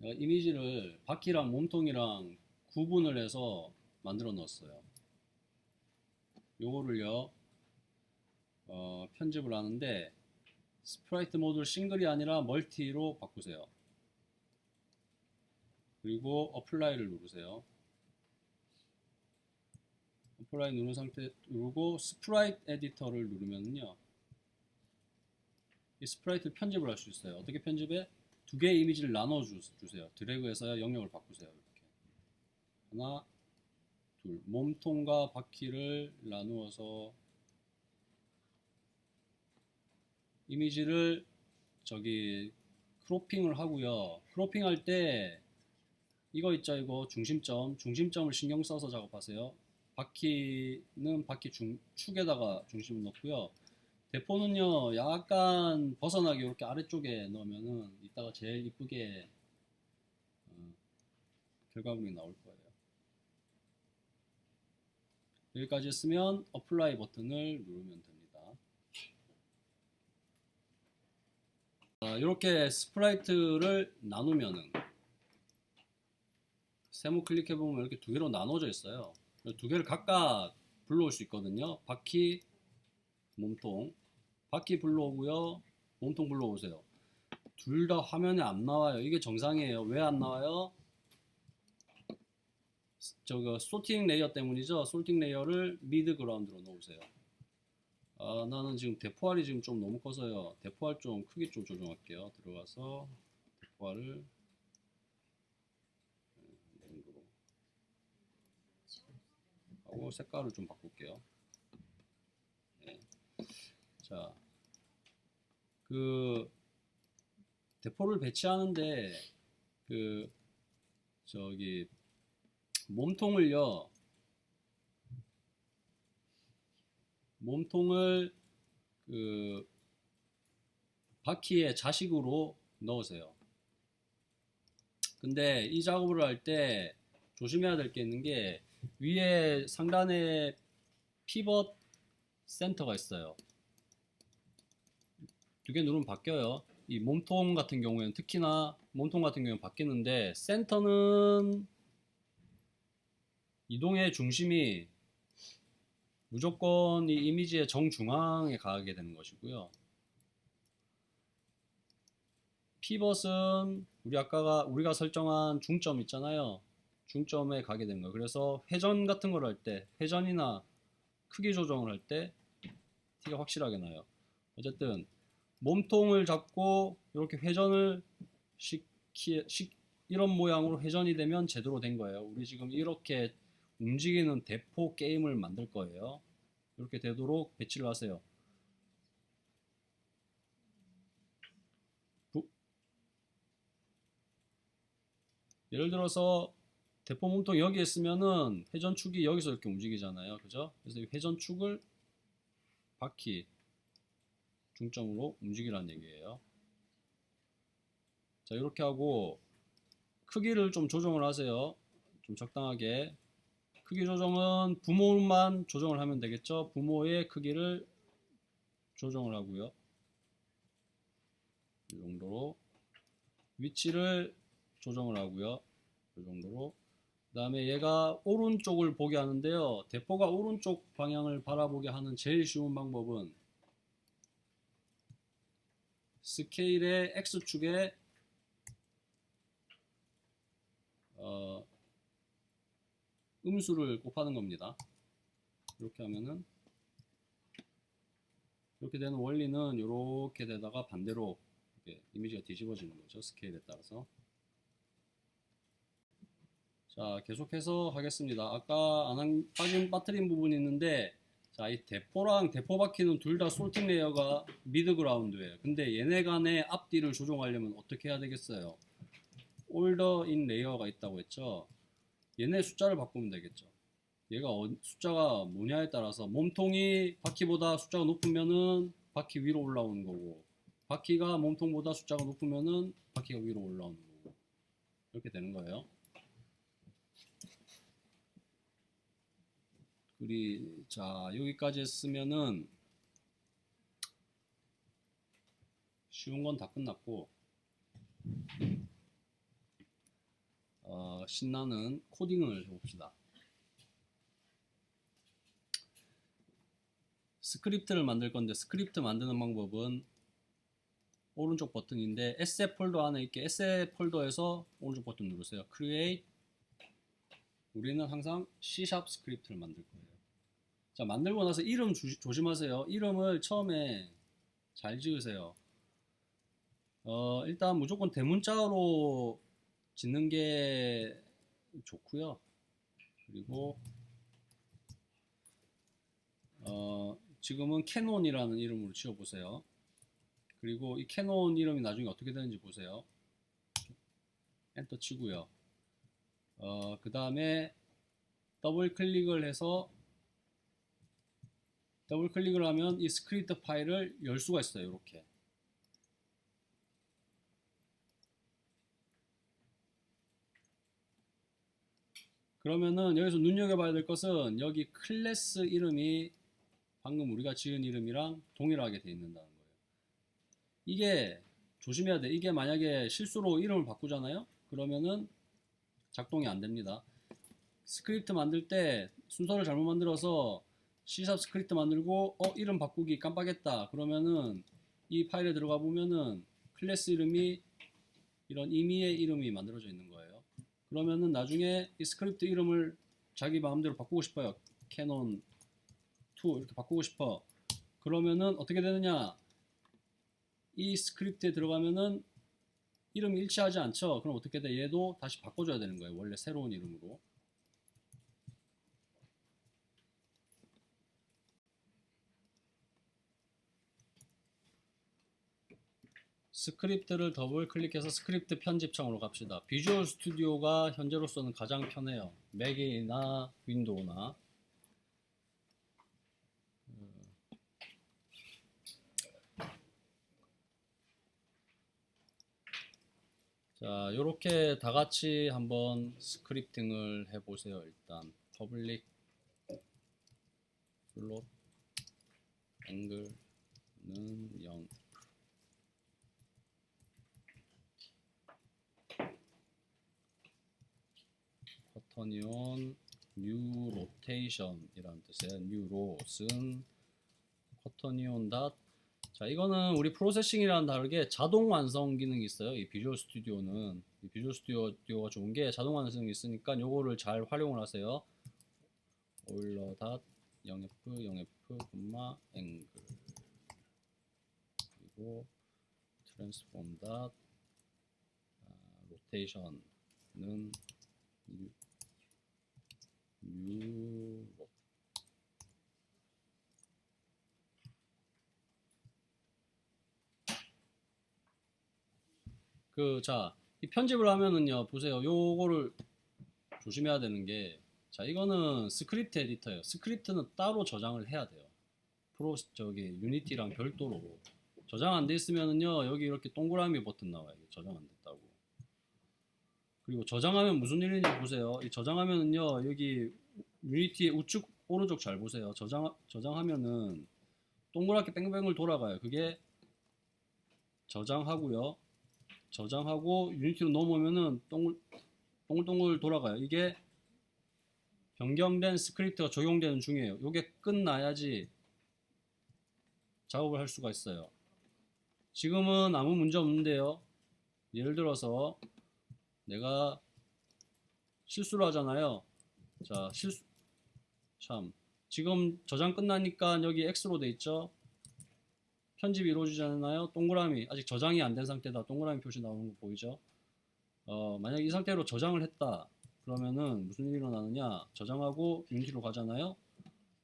이미지를 바퀴랑 몸통이랑 구분을 해서 만들어 놓았어요. 요거를요, 편집을 하는데 스프라이트 모드를 싱글이 아니라 멀티로 바꾸세요. 그리고 어플라이를 누르세요. 어플라이 누른 상태 누르고 스프라이트 에디터를 누르면요, 이 스프라이트 편집을 할 수 있어요. 어떻게 편집해? 두 개의 이미지를 나눠 주세요. 드래그해서 영역을 바꾸세요. 이렇게 하나, 둘, 몸통과 바퀴를 나누어서 이미지를 저기 크로핑을 하고요. 크로핑 할 때 이거 있죠, 이거 중심점을 신경 써서 작업하세요. 바퀴는 바퀴 축에다가 중심을 넣고요. 대포는요, 약간 벗어나게 이렇게 아래쪽에 넣으면은 이따가 제일 이쁘게 결과물이 나올 거예요. 여기까지 했으면 어플라이 버튼을 누르면 됩니다. 이렇게 스프라이트를 나누면은 세모 클릭해보면 이렇게 두 개로 나눠져 있어요. 두 개를 각각 불러올 수 있거든요. 바퀴, 몸통. 바퀴 불러오고요. 몸통 불러오세요. 둘 다 화면에 안 나와요. 이게 정상이에요. 왜 안 나와요? 저거 소팅 레이어 때문이죠. 소팅 레이어를 미드 그라운드로 놓으세요. 나는 지금 대포알이 지금 좀 너무 커서요. 대포알 좀 크기 좀 조정할게요. 들어가서 대포알을 정도로 하고 색깔을 좀 바꿀게요. 네. 자, 대포를 배치하는데 저기 몸통을요. 몸통을 바퀴에 자식으로 넣으세요. 근데 이 작업을 할 때 조심해야 될 게 있는 게 위에 상단에 피벗 센터가 있어요. 두 개 누르면 바뀌어요. 이 몸통 같은 경우에는 특히나 몸통 같은 경우는 바뀌는데 센터는 이동의 중심이 무조건 이 이미지의 정중앙에 가게 되는 것이고요. 피벗은 우리가 설정한 중점 있잖아요. 중점에 가게 되는 거예요. 그래서 회전 같은 걸 할 때, 회전이나 크기 조정을 할 때 티가 확실하게 나요. 어쨌든 몸통을 잡고 이렇게 회전을 이런 모양으로 회전이 되면 제대로 된 거예요. 우리 지금 이렇게 움직이는 대포 게임을 만들 거예요. 이렇게 되도록 배치를 하세요. 예를 들어서 대포 몸통 여기에 있으면은 회전축이 여기서 이렇게 움직이잖아요. 그죠? 그래서 이 회전축을 바퀴 중점으로 움직이라는 얘기예요. 자, 이렇게 하고 크기를 좀 조정을 하세요. 좀 적당하게. 크기 조정은 부모만 조정을 하면 되겠죠. 부모의 크기를 조정을 하고요. 이 정도로. 위치를 조정을 하고요. 이 정도로. 그 다음에 얘가 오른쪽을 보게 하는데요. 대포가 오른쪽 방향을 바라보게 하는 제일 쉬운 방법은 스케일의 X축에 음수를 곱하는 겁니다. 이렇게 하면은 이렇게 되는 원리는 이렇게 되다가 반대로 이렇게 이미지가 뒤집어지는 거죠. 스케일에 따라서. 자, 계속해서 하겠습니다. 아까 빠뜨린 부분이 있는데, 자, 이 대포랑 대포 바퀴는 둘 다 솔팅 레이어가 미드 그라운드예요. 근데 얘네 간의 앞뒤를 조정하려면 어떻게 해야 되겠어요? 올더 인 레이어가 있다고 했죠. 얘네 숫자를 바꾸면 되겠죠. 얘가 숫자가 뭐냐에 따라서 몸통이 바퀴보다 숫자가 높으면은 바퀴 위로 올라오는 거고, 바퀴가 몸통보다 숫자가 높으면은 바퀴가 위로 올라오는 거고, 이렇게 되는 거예요. 자, 여기까지 했으면은 쉬운 건 다 끝났고, 신나는 코딩을 해봅시다. 스크립트를 만들 건데, 스크립트 만드는 방법은 오른쪽 버튼인데 에세 폴더 안에 있게 에세 폴더에서 오른쪽 버튼 누르세요. Create. 우리는 항상 C# 스크립트를 만들 거예요. 자, 만들고 나서 이름 조심하세요. 이름을 처음에 잘 지으세요. 일단 무조건 대문자로 짓는 게 좋고요. 그리고 지금은 캐논이라는 이름으로 지어보세요. 그리고 이 캐논 이름이 나중에 어떻게 되는지 보세요. 엔터 치고요. 그 다음에 더블 클릭을 해서 더블 클릭을 하면 이 스크립트 파일을 열 수가 있어요. 이렇게. 그러면은 여기서 눈여겨봐야 될 것은 여기 클래스 이름이 방금 우리가 지은 이름이랑 동일하게 돼 있는다는 거예요. 이게 조심해야 돼. 이게 만약에 실수로 이름을 바꾸잖아요. 그러면은 작동이 안 됩니다. 스크립트 만들 때 순서를 잘못 만들어서 C# 스크립트 만들고 이름 바꾸기 깜빡했다. 그러면은 이 파일에 들어가 보면은 클래스 이름이 이런 임의의 이름이 만들어져 있는 거예요. 그러면은 나중에 이 스크립트 이름을 자기 마음대로 바꾸고 싶어요. 캐논 2 이렇게 바꾸고 싶어. 그러면은 어떻게 되느냐? 이 스크립트에 들어가면은 이름이 일치하지 않죠? 그럼 어떻게 돼? 얘도 다시 바꿔줘야 되는 거예요. 원래 새로운 이름으로. 스크립트를 더블 클릭해서 스크립트 편집창으로 갑시다. 비주얼 스튜디오가 현재로서는 가장 편해요. 맥이나 윈도우나. 자, 요렇게 다 같이 한번 스크립팅을 해보세요. 일단 퍼블릭 플롯 앵글은 0. 쿼터니온 뉴 로테이션 이라는 뜻이에요. 뉴 로스는 쿼터니온 닷. 자, 이거는 우리 프로세싱이랑 다르게 자동 완성 기능이 있어요. 이 비주얼 스튜디오는 이 비주얼 스튜디오가 좋은 게 자동 완성이 있으니까 요거를 잘 활용을 하세요. 오일러 닷 0f 0f 앵글 그리고 트랜스폼 닷 로테이션은 뉴로. 자, 이 편집을 하면은요, 보세요. 요거를 조심해야 되는 게, 자, 이거는 스크립트 에디터예요. 스크립트는 따로 저장을 해야 돼요. 유니티랑 별도로. 저장 안 돼 있으면은요, 여기 이렇게 동그라미 버튼 나와요. 저장 안 됐다고. 그리고 저장하면 무슨 일인지 보세요. 이 저장하면은요, 여기 유니티의 우측 오른쪽 잘 보세요. 저장하면은 동그랗게 뺑뺑을 돌아가요. 그게 저장하고요. 저장하고 유니티로 넘어오면은 동글동글 돌아가요. 이게 변경된 스크립트가 적용되는 중이에요. 이게 끝나야지 작업을 할 수가 있어요. 지금은 아무 문제 없는데요. 예를 들어서 내가 실수를 하잖아요. 자, 지금 저장 끝나니까 여기 X로 돼 있죠. 편집이 이루어지잖아요. 동그라미, 아직 저장이 안 된 상태다. 동그라미 표시 나오는 거 보이죠? 만약 이 상태로 저장을 했다. 그러면은 무슨 일이 일어나느냐? 저장하고 유니티로 가잖아요.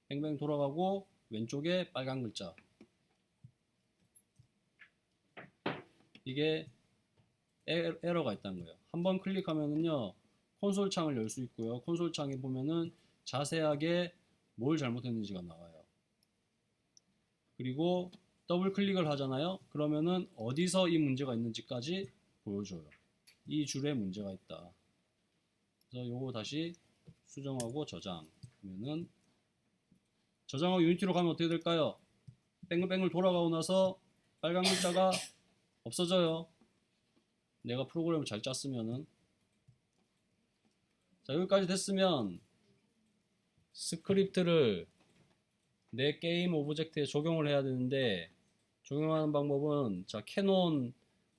뱅뱅 돌아가고 왼쪽에 빨간 글자. 이게 에러가 있다는 거예요. 한번 클릭하면은요, 콘솔 창을 열 수 있고요. 콘솔 창에 보면은 자세하게 뭘 잘못했는지가 나와요. 그리고 더블 클릭을 하잖아요. 그러면은 어디서 이 문제가 있는지까지 보여줘요. 이 줄에 문제가 있다. 그래서 요거 다시 수정하고 저장 하면은, 저장하고 유니티로 가면 어떻게 될까요? 뺑글뺑글 돌아가고 나서 빨간 글자가 없어져요. 내가 프로그램을 잘 짰으면은. 자, 여기까지 됐으면 스크립트를 내 게임 오브젝트에 적용을 해야 되는데, 적용하는 방법은, 자, 캐논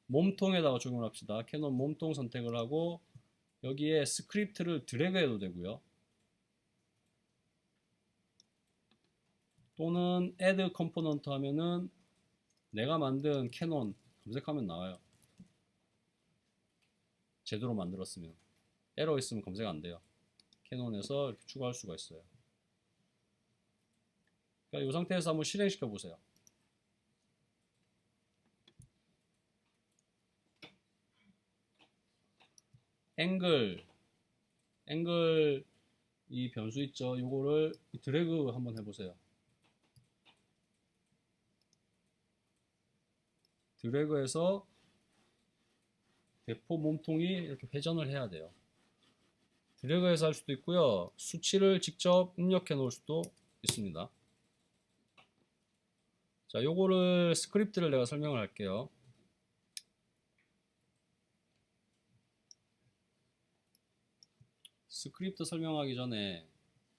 몸통에다가 적용을 합시다. 캐논 몸통 선택을 하고 여기에 스크립트를 드래그 해도 되고요. 또는 add component 하면은 내가 만든 캐논 검색하면 나와요. 제대로 만들었으면. 에러 있으면 검색 안 돼요. 캐논에서 이렇게 추가할 수가 있어요. 그러니까 이 상태에서 한번 실행시켜 보세요. 앵글 이 변수 있죠. 요거를 드래그 한번 해보세요. 드래그해서 대포 몸통이 이렇게 회전을 해야 돼요. 드래그해서 할 수도 있고요. 수치를 직접 입력해 놓을 수도 있습니다. 자, 요거를 스크립트를 내가 설명을 할게요. 스크립트 설명하기 전에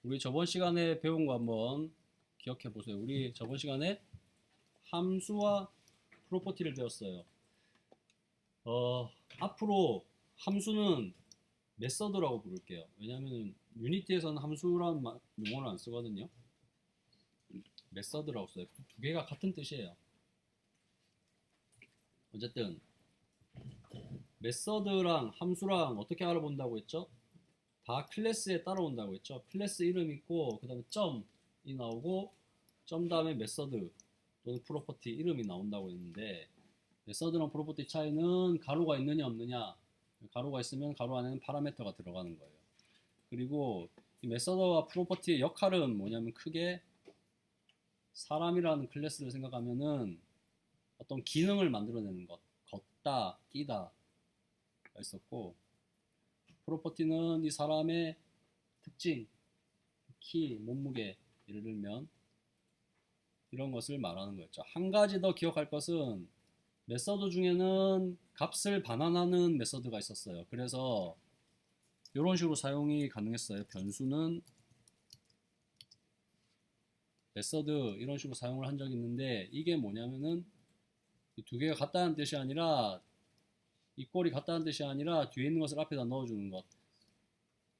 우리 저번 시간에 배운 거 한번 기억해 보세요. 우리 저번 시간에 함수와 프로퍼티를 배웠어요. 앞으로 함수는 메서드라고 부를게요. 왜냐하면 유니티에서는 함수라는 용어를 안 쓰거든요. 메서드라고 써요. 두 개가 같은 뜻이에요. 어쨌든 메서드랑 함수랑 어떻게 알아본다고 했죠? 다 클래스에 따라온다고 했죠. 클래스 이름 있고 그 다음에 점이 나오고 점 다음에 메서드 또는 프로퍼티 이름이 나온다고 했는데, 메서드랑 프로퍼티 차이는 가로가 있느냐 없느냐. 가로가 있으면 가로 안에는 파라미터가 들어가는 거예요. 그리고 이 메서드와 프로퍼티의 역할은 뭐냐면, 크게 사람이라는 클래스를 생각하면은 어떤 기능을 만들어내는 것, 걷다, 뛰다 가 있었고, 프로퍼티는 이 사람의 특징, 키, 몸무게, 예를 들면 이런 것을 말하는 거였죠. 한 가지 더 기억할 것은, 메서드 중에는 값을 반환하는 메서드가 있었어요. 그래서 이런 식으로 사용이 가능했어요. 변수는 메서드 이런 식으로 사용을 한 적이 있는데, 이게 뭐냐면은 이 두 개가 같다는 뜻이 아니라, 이 꼴이 같다는 뜻이 아니라 뒤에 있는 것을 앞에다 넣어주는 것.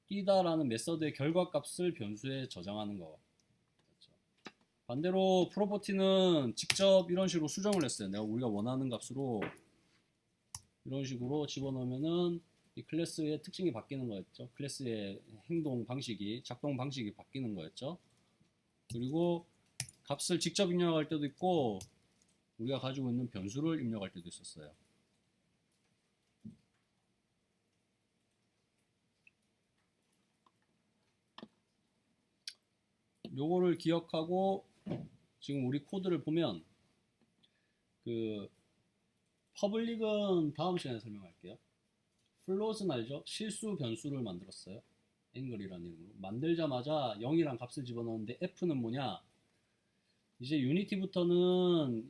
뛰다라는 메서드의 결과값을 변수에 저장하는 거. 그렇죠. 반대로 프로퍼티는 직접 이런 식으로 수정을 했어요. 우리가 원하는 값으로 이런 식으로 집어넣으면은 이 클래스의 특징이 바뀌는 거였죠. 클래스의 행동 방식이, 작동 방식이 바뀌는 거였죠. 그리고 값을 직접 입력할 때도 있고, 우리가 가지고 있는 변수를 입력할 때도 있었어요. 요거를 기억하고 지금 우리 코드를 보면 그 퍼블릭은 다음 시간에 설명할게요. 플롯은 알죠? 실수 변수를 만들었어요. 앵글이라는 이름으로. 만들자마자 0이란 값을 집어넣었는데 f는 뭐냐? 이제 유니티부터는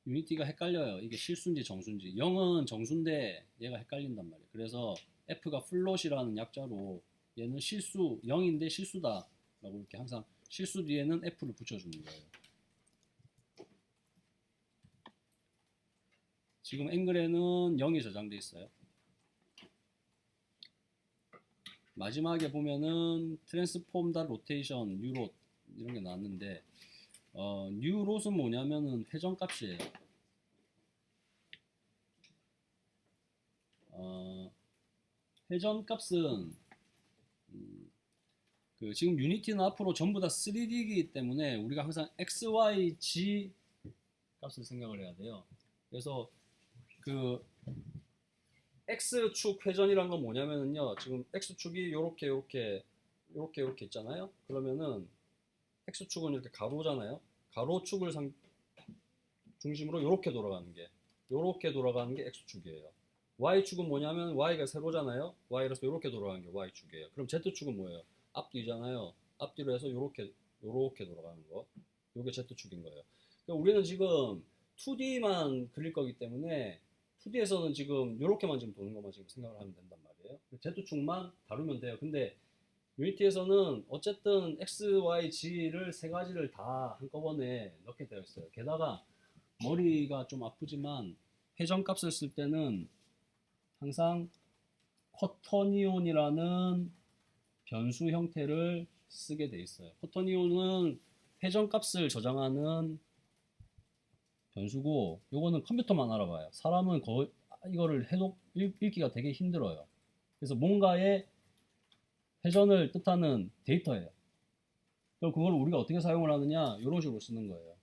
유니티가 헷갈려요. 이게 실수인지 정수인지. 0은 정수인데 얘가 헷갈린단 말이에요. 그래서 f가 플롯이라는 약자로 얘는 실수 0인데 실수다 라고 이렇게 항상 실수 뒤에는 f를 붙여주는 거예요. 지금 앵글에는 0이 저장돼 있어요. 마지막에 보면은 트랜스폼 닷 로테이션 뉴롯 이런 게 나왔는데 뉴롯은 뭐냐면은 회전값이에요. 회전값은 지금 유니티는 앞으로 전부 다 3D이기 때문에 우리가 항상 x, y, g 값을 생각을 해야 돼요. 그래서 그 x축 회전이란 건 뭐냐면요. 지금 x축이 요렇게 있잖아요. 그러면은 x축은 이렇게 가로잖아요. 가로축을 중심으로 요렇게 돌아가는 게 x축이에요. y축은 뭐냐면 y가 세로잖아요. y라서 요렇게 돌아가는 게 y축이에요. 그럼 z축은 뭐예요? 앞뒤잖아요. 앞뒤로 해서 요렇게 돌아가는 거. 요게 z축인 거예요. 그러니까 우리는 지금 2D만 그릴 거기 때문에 2D에서는 지금 요렇게만 지금 도는 것만 지금 생각을 하면 된단 말이에요. z축만 다루면 돼요. 근데 유니티에서는 어쨌든 x, y, g를 세 가지를 다 한꺼번에 넣게 되어 있어요. 게다가 머리가 좀 아프지만 회전값을 쓸 때는 항상 쿼터니온이라는 변수 형태를 쓰게 돼 있어요. 쿼터니온은 회전값을 저장하는 변수고 요거는 컴퓨터만 알아봐요. 사람은 이거를 읽기가 되게 힘들어요. 그래서 뭔가의 회전을 뜻하는 데이터예요. 그럼 그걸 우리가 어떻게 사용을 하느냐? 이런 식으로 쓰는 거예요.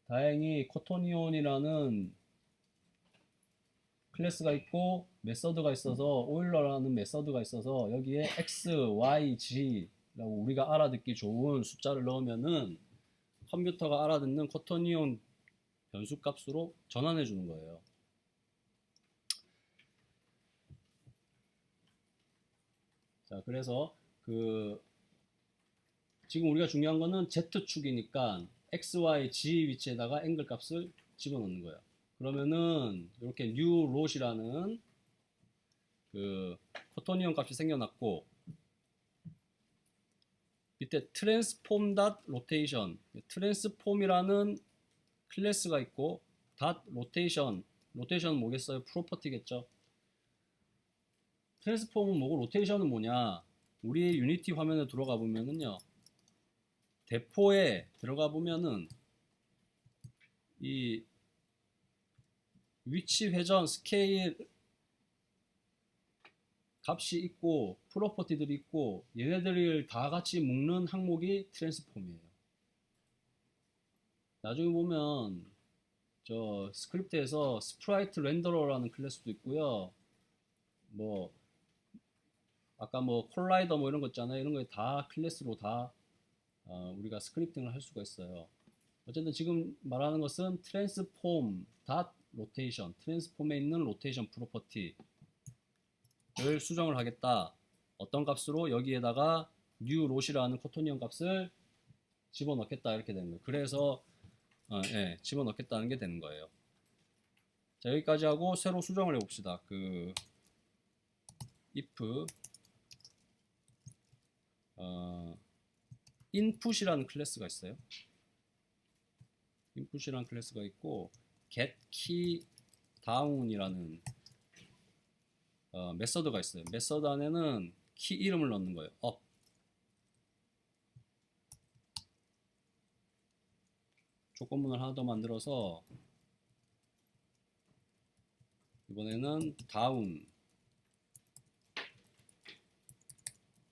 다행히 쿼터니온이라는 클래스가 있고 메서드가 있어서 오일러라는 메서드가 있어서 여기에 x, y, g라고 우리가 알아듣기 좋은 숫자를 넣으면은 컴퓨터가 알아듣는 쿼터니온 변수 값으로 전환해 주는 거예요. 자, 그래서 지금 우리가 중요한 거는 Z축이니까 X, Y, G 위치에다가 앵글 값을 집어넣는 거예요. 그러면은 이렇게 new rot이라는 쿼터니온 값이 생겨났고 밑에 transform dot rotation 트랜스폼이라는 클래스가 있고 dot rotation 뭐겠어요? 프로퍼티겠죠. 트랜스폼은 뭐고 로테이션은 뭐냐? 우리 유니티 화면에 들어가 보면은요. 대포에 들어가 보면은 이 위치 회전 스케일 값이 있고 프로퍼티들이 있고 얘네들을 다 같이 묶는 항목이 트랜스폼이에요. 나중에 보면 저 스크립트에서 스프라이트 렌더러라는 클래스도 있고요. 뭐 아까 뭐 콜라이더 뭐 이런 거 있잖아요. 이런 거 다 클래스로 다 우리가 스크립팅을 할 수가 있어요. 어쨌든 지금 말하는 것은 트랜스폼 닷 로테이션 트랜스폼에 있는 로테이션 프로퍼티를 수정을 하겠다. 어떤 값으로? 여기에다가 new rot이라는 쿼터니온 값을 집어넣겠다 이렇게 되는 거예요. 그래서 예, 집어넣겠다는 게 되는 거예요. 자, 여기까지 하고 새로 수정을 해봅시다. if input이라는 클래스가 있어요. input이라는 클래스가 있고 get key down이라는 메서드가 있어요. 메서드 안에는 키 이름을 넣는 거예요. up 조건문을 하나 더 만들어서 이번에는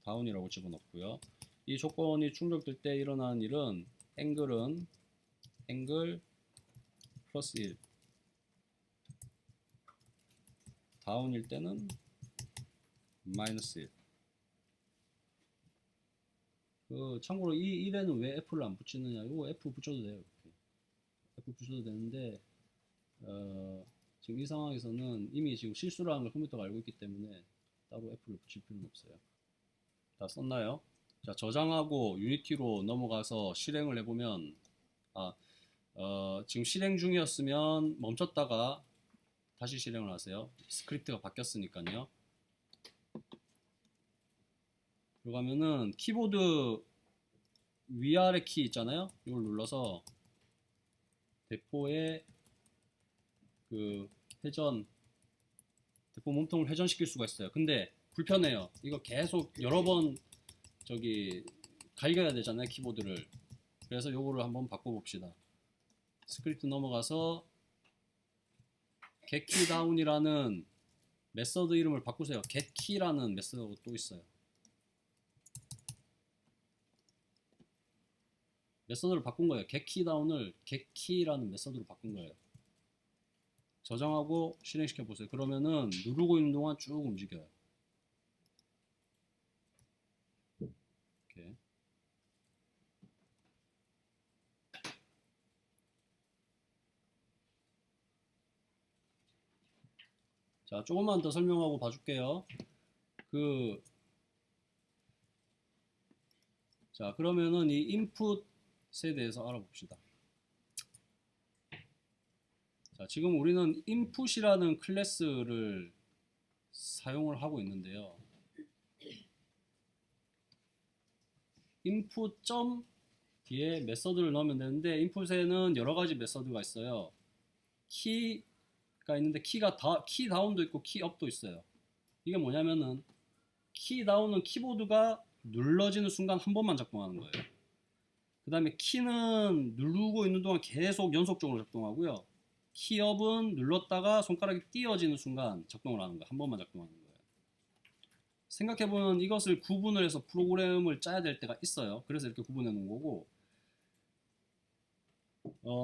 다운이라고 집어넣고요. 이 조건이 충족될 때 일어나는 일은 앵글 플러스 1 다운일 때는 마이너스 1 참고로 이 일에는 왜 F를 안 붙이느냐, 이거 F 붙여도 돼요. 이렇게. F 붙여도 되는데 지금 이 상황에서는 이미 지금 실수를 한 걸 컴퓨터가 알고 있기 때문에 따로 F를 붙일 필요는 없어요. 다 썼나요? 자, 저장하고 유니티로 넘어가서 실행을 해보면 지금 실행 중이었으면 멈췄다가 다시 실행을 하세요. 스크립트가 바뀌었으니까요. 들어가면은 키보드 위아래 키 있잖아요. 이걸 눌러서 대포의 대포 몸통을 회전시킬 수가 있어요. 근데 불편해요. 이거 계속 여러 번 갈겨야 되잖아요, 키보드를. 그래서 요거를 한번 바꿔봅시다. 스크립트 넘어가서 getKeyDown이라는 메서드 이름을 바꾸세요. getKey라는 메서드가 또 있어요. 메서드를 바꾼 거예요. getKeyDown을 getKey라는 메서드로 바꾼 거예요. 저장하고 실행시켜 보세요. 그러면은 누르고 있는 동안 쭉 움직여요. 이렇게. 자, 조금만 더 설명하고 봐줄게요. 자, 그러면은 이 인풋에 대해서 알아봅시다. 자, 지금 우리는 input이라는 클래스를 사용을 하고 있는데요. input 점 뒤에 메서드를 넣으면 되는데, input에는 여러 가지 메서드가 있어요. 키가 있는데 키 다운도 있고 키 업도 있어요. 이게 뭐냐면은 키 다운은 키보드가 눌러지는 순간 한 번만 작동하는 거예요. 그 다음에 키는 누르고 있는 동안 계속 연속적으로 작동하고요. 키업은 눌렀다가 손가락이 띄어지는 순간 작동을 하는 거예요. 한 번만 작동하는 거예요. 생각해보면 이것을 구분을 해서 프로그램을 짜야 될 때가 있어요. 그래서 이렇게 구분해 놓은 거고,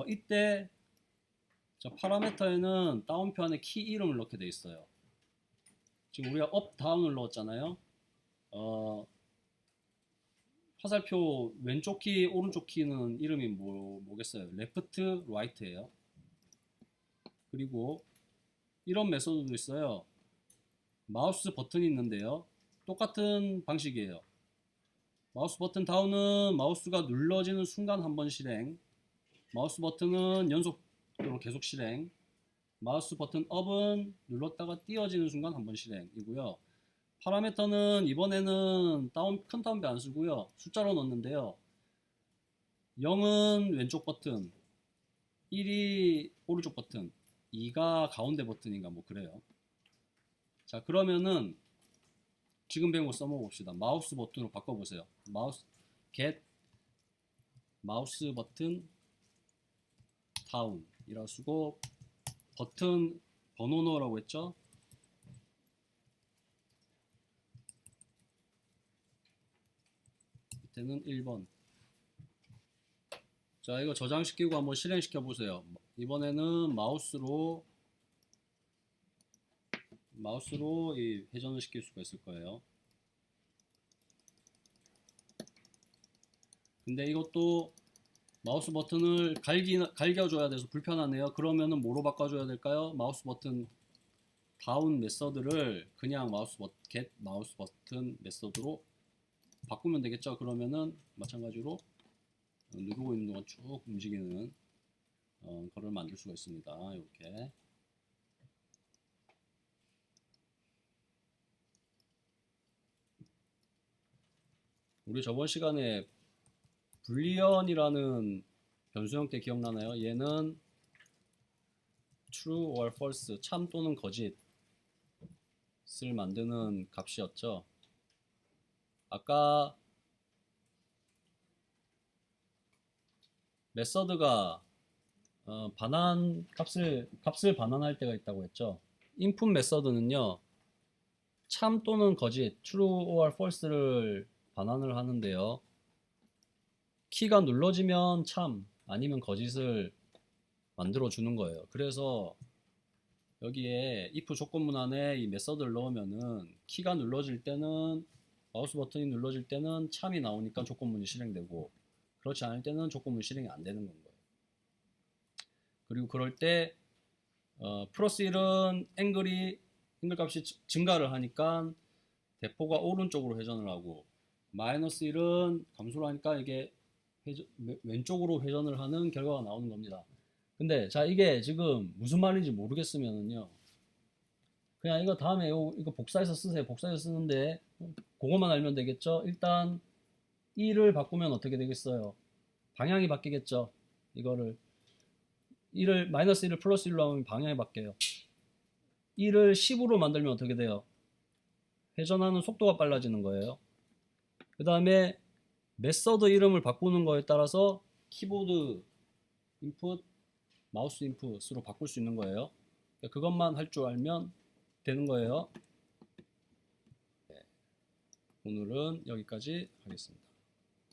이때 저 파라미터에는 다운표 안에 키 이름을 넣게 돼 있어요. 지금 우리가 업, 다운을 넣었잖아요. 화살표 왼쪽 키, 오른쪽 키는 이름이 뭐겠어요? 레프트, 라이트예요. 그리고 이런 메소드도 있어요. 마우스 버튼이 있는데요. 똑같은 방식이에요. 마우스 버튼 다운은 마우스가 눌러지는 순간 한 번 실행, 마우스 버튼은 연속적으로 계속 실행, 마우스 버튼 업은 눌렀다가 띄어지는 순간 한 번 실행이고요. 파라미터는 이번에는 큰 다운표 안 쓰고요. 숫자로 넣는데요. 0은 왼쪽 버튼, 1이 오른쪽 버튼, 2가 가운데 버튼인가 뭐 그래요. 자, 그러면은 지금 배운 거 써먹어봅시다. 마우스 버튼으로 바꿔보세요. 마우스 버튼 다운 이라고 쓰고, 버튼 번호 넣으라고 했죠. 밑에는 1번. 자, 이거 저장시키고 한번 실행시켜 보세요. 이번에는 마우스로 이 회전을 시킬 수가 있을 거예요. 근데 이것도 마우스 버튼을 갈겨줘야 돼서 불편하네요. 그러면은 뭐로 바꿔줘야 될까요? 마우스 버튼 다운 메서드를 그냥 get 마우스 버튼 메서드로 바꾸면 되겠죠. 그러면은 마찬가지로 누르고 있는 동안 쭉 움직이는 거를 만들 수가 있습니다. 이렇게. 우리 저번 시간에 불리언이라는 변수 형태 기억나나요? 얘는 true or false, 참 또는 거짓을 만드는 값이었죠. 아까 메서드가 값을 반환할 때가 있다고 했죠. input 메서드는요, 참 또는 거짓, true or false를 반환을 하는데요. 키가 눌러지면 참, 아니면 거짓을 만들어 주는 거예요. 그래서 여기에 if 조건문 안에 이 메서드를 넣으면은 키가 눌러질 때는 마우스 버튼이 눌러질 때는 참이 나오니까 조건문이 실행되고, 그렇지 않을 때는 조건문 실행이 안 되는 건 거예요. 그리고 그럴 때 플러스 1은 앵글 값이 증가를 하니까 대포가 오른쪽으로 회전을 하고, 마이너스 1은 감소를 하니까 이게 왼쪽으로 회전을 하는 결과가 나오는 겁니다. 근데 자, 이게 지금 무슨 말인지 모르겠으면은요, 그냥 이거 다음에 이거 복사해서 쓰세요. 복사해서 쓰는데 그것만 알면 되겠죠. 일단 1을 바꾸면 어떻게 되겠어요? 방향이 바뀌겠죠. 이거를 마이너스 1을 플러스 1로 하면 방향이 바뀌어요. 1을 10으로 만들면 어떻게 돼요? 회전하는 속도가 빨라지는 거예요. 그 다음에 메서드 이름을 바꾸는 거에 따라서 키보드 인풋, 마우스 인풋으로 바꿀 수 있는 거예요. 그것만 할 줄 알면 되는 거예요. 네, 오늘은 여기까지 하겠습니다.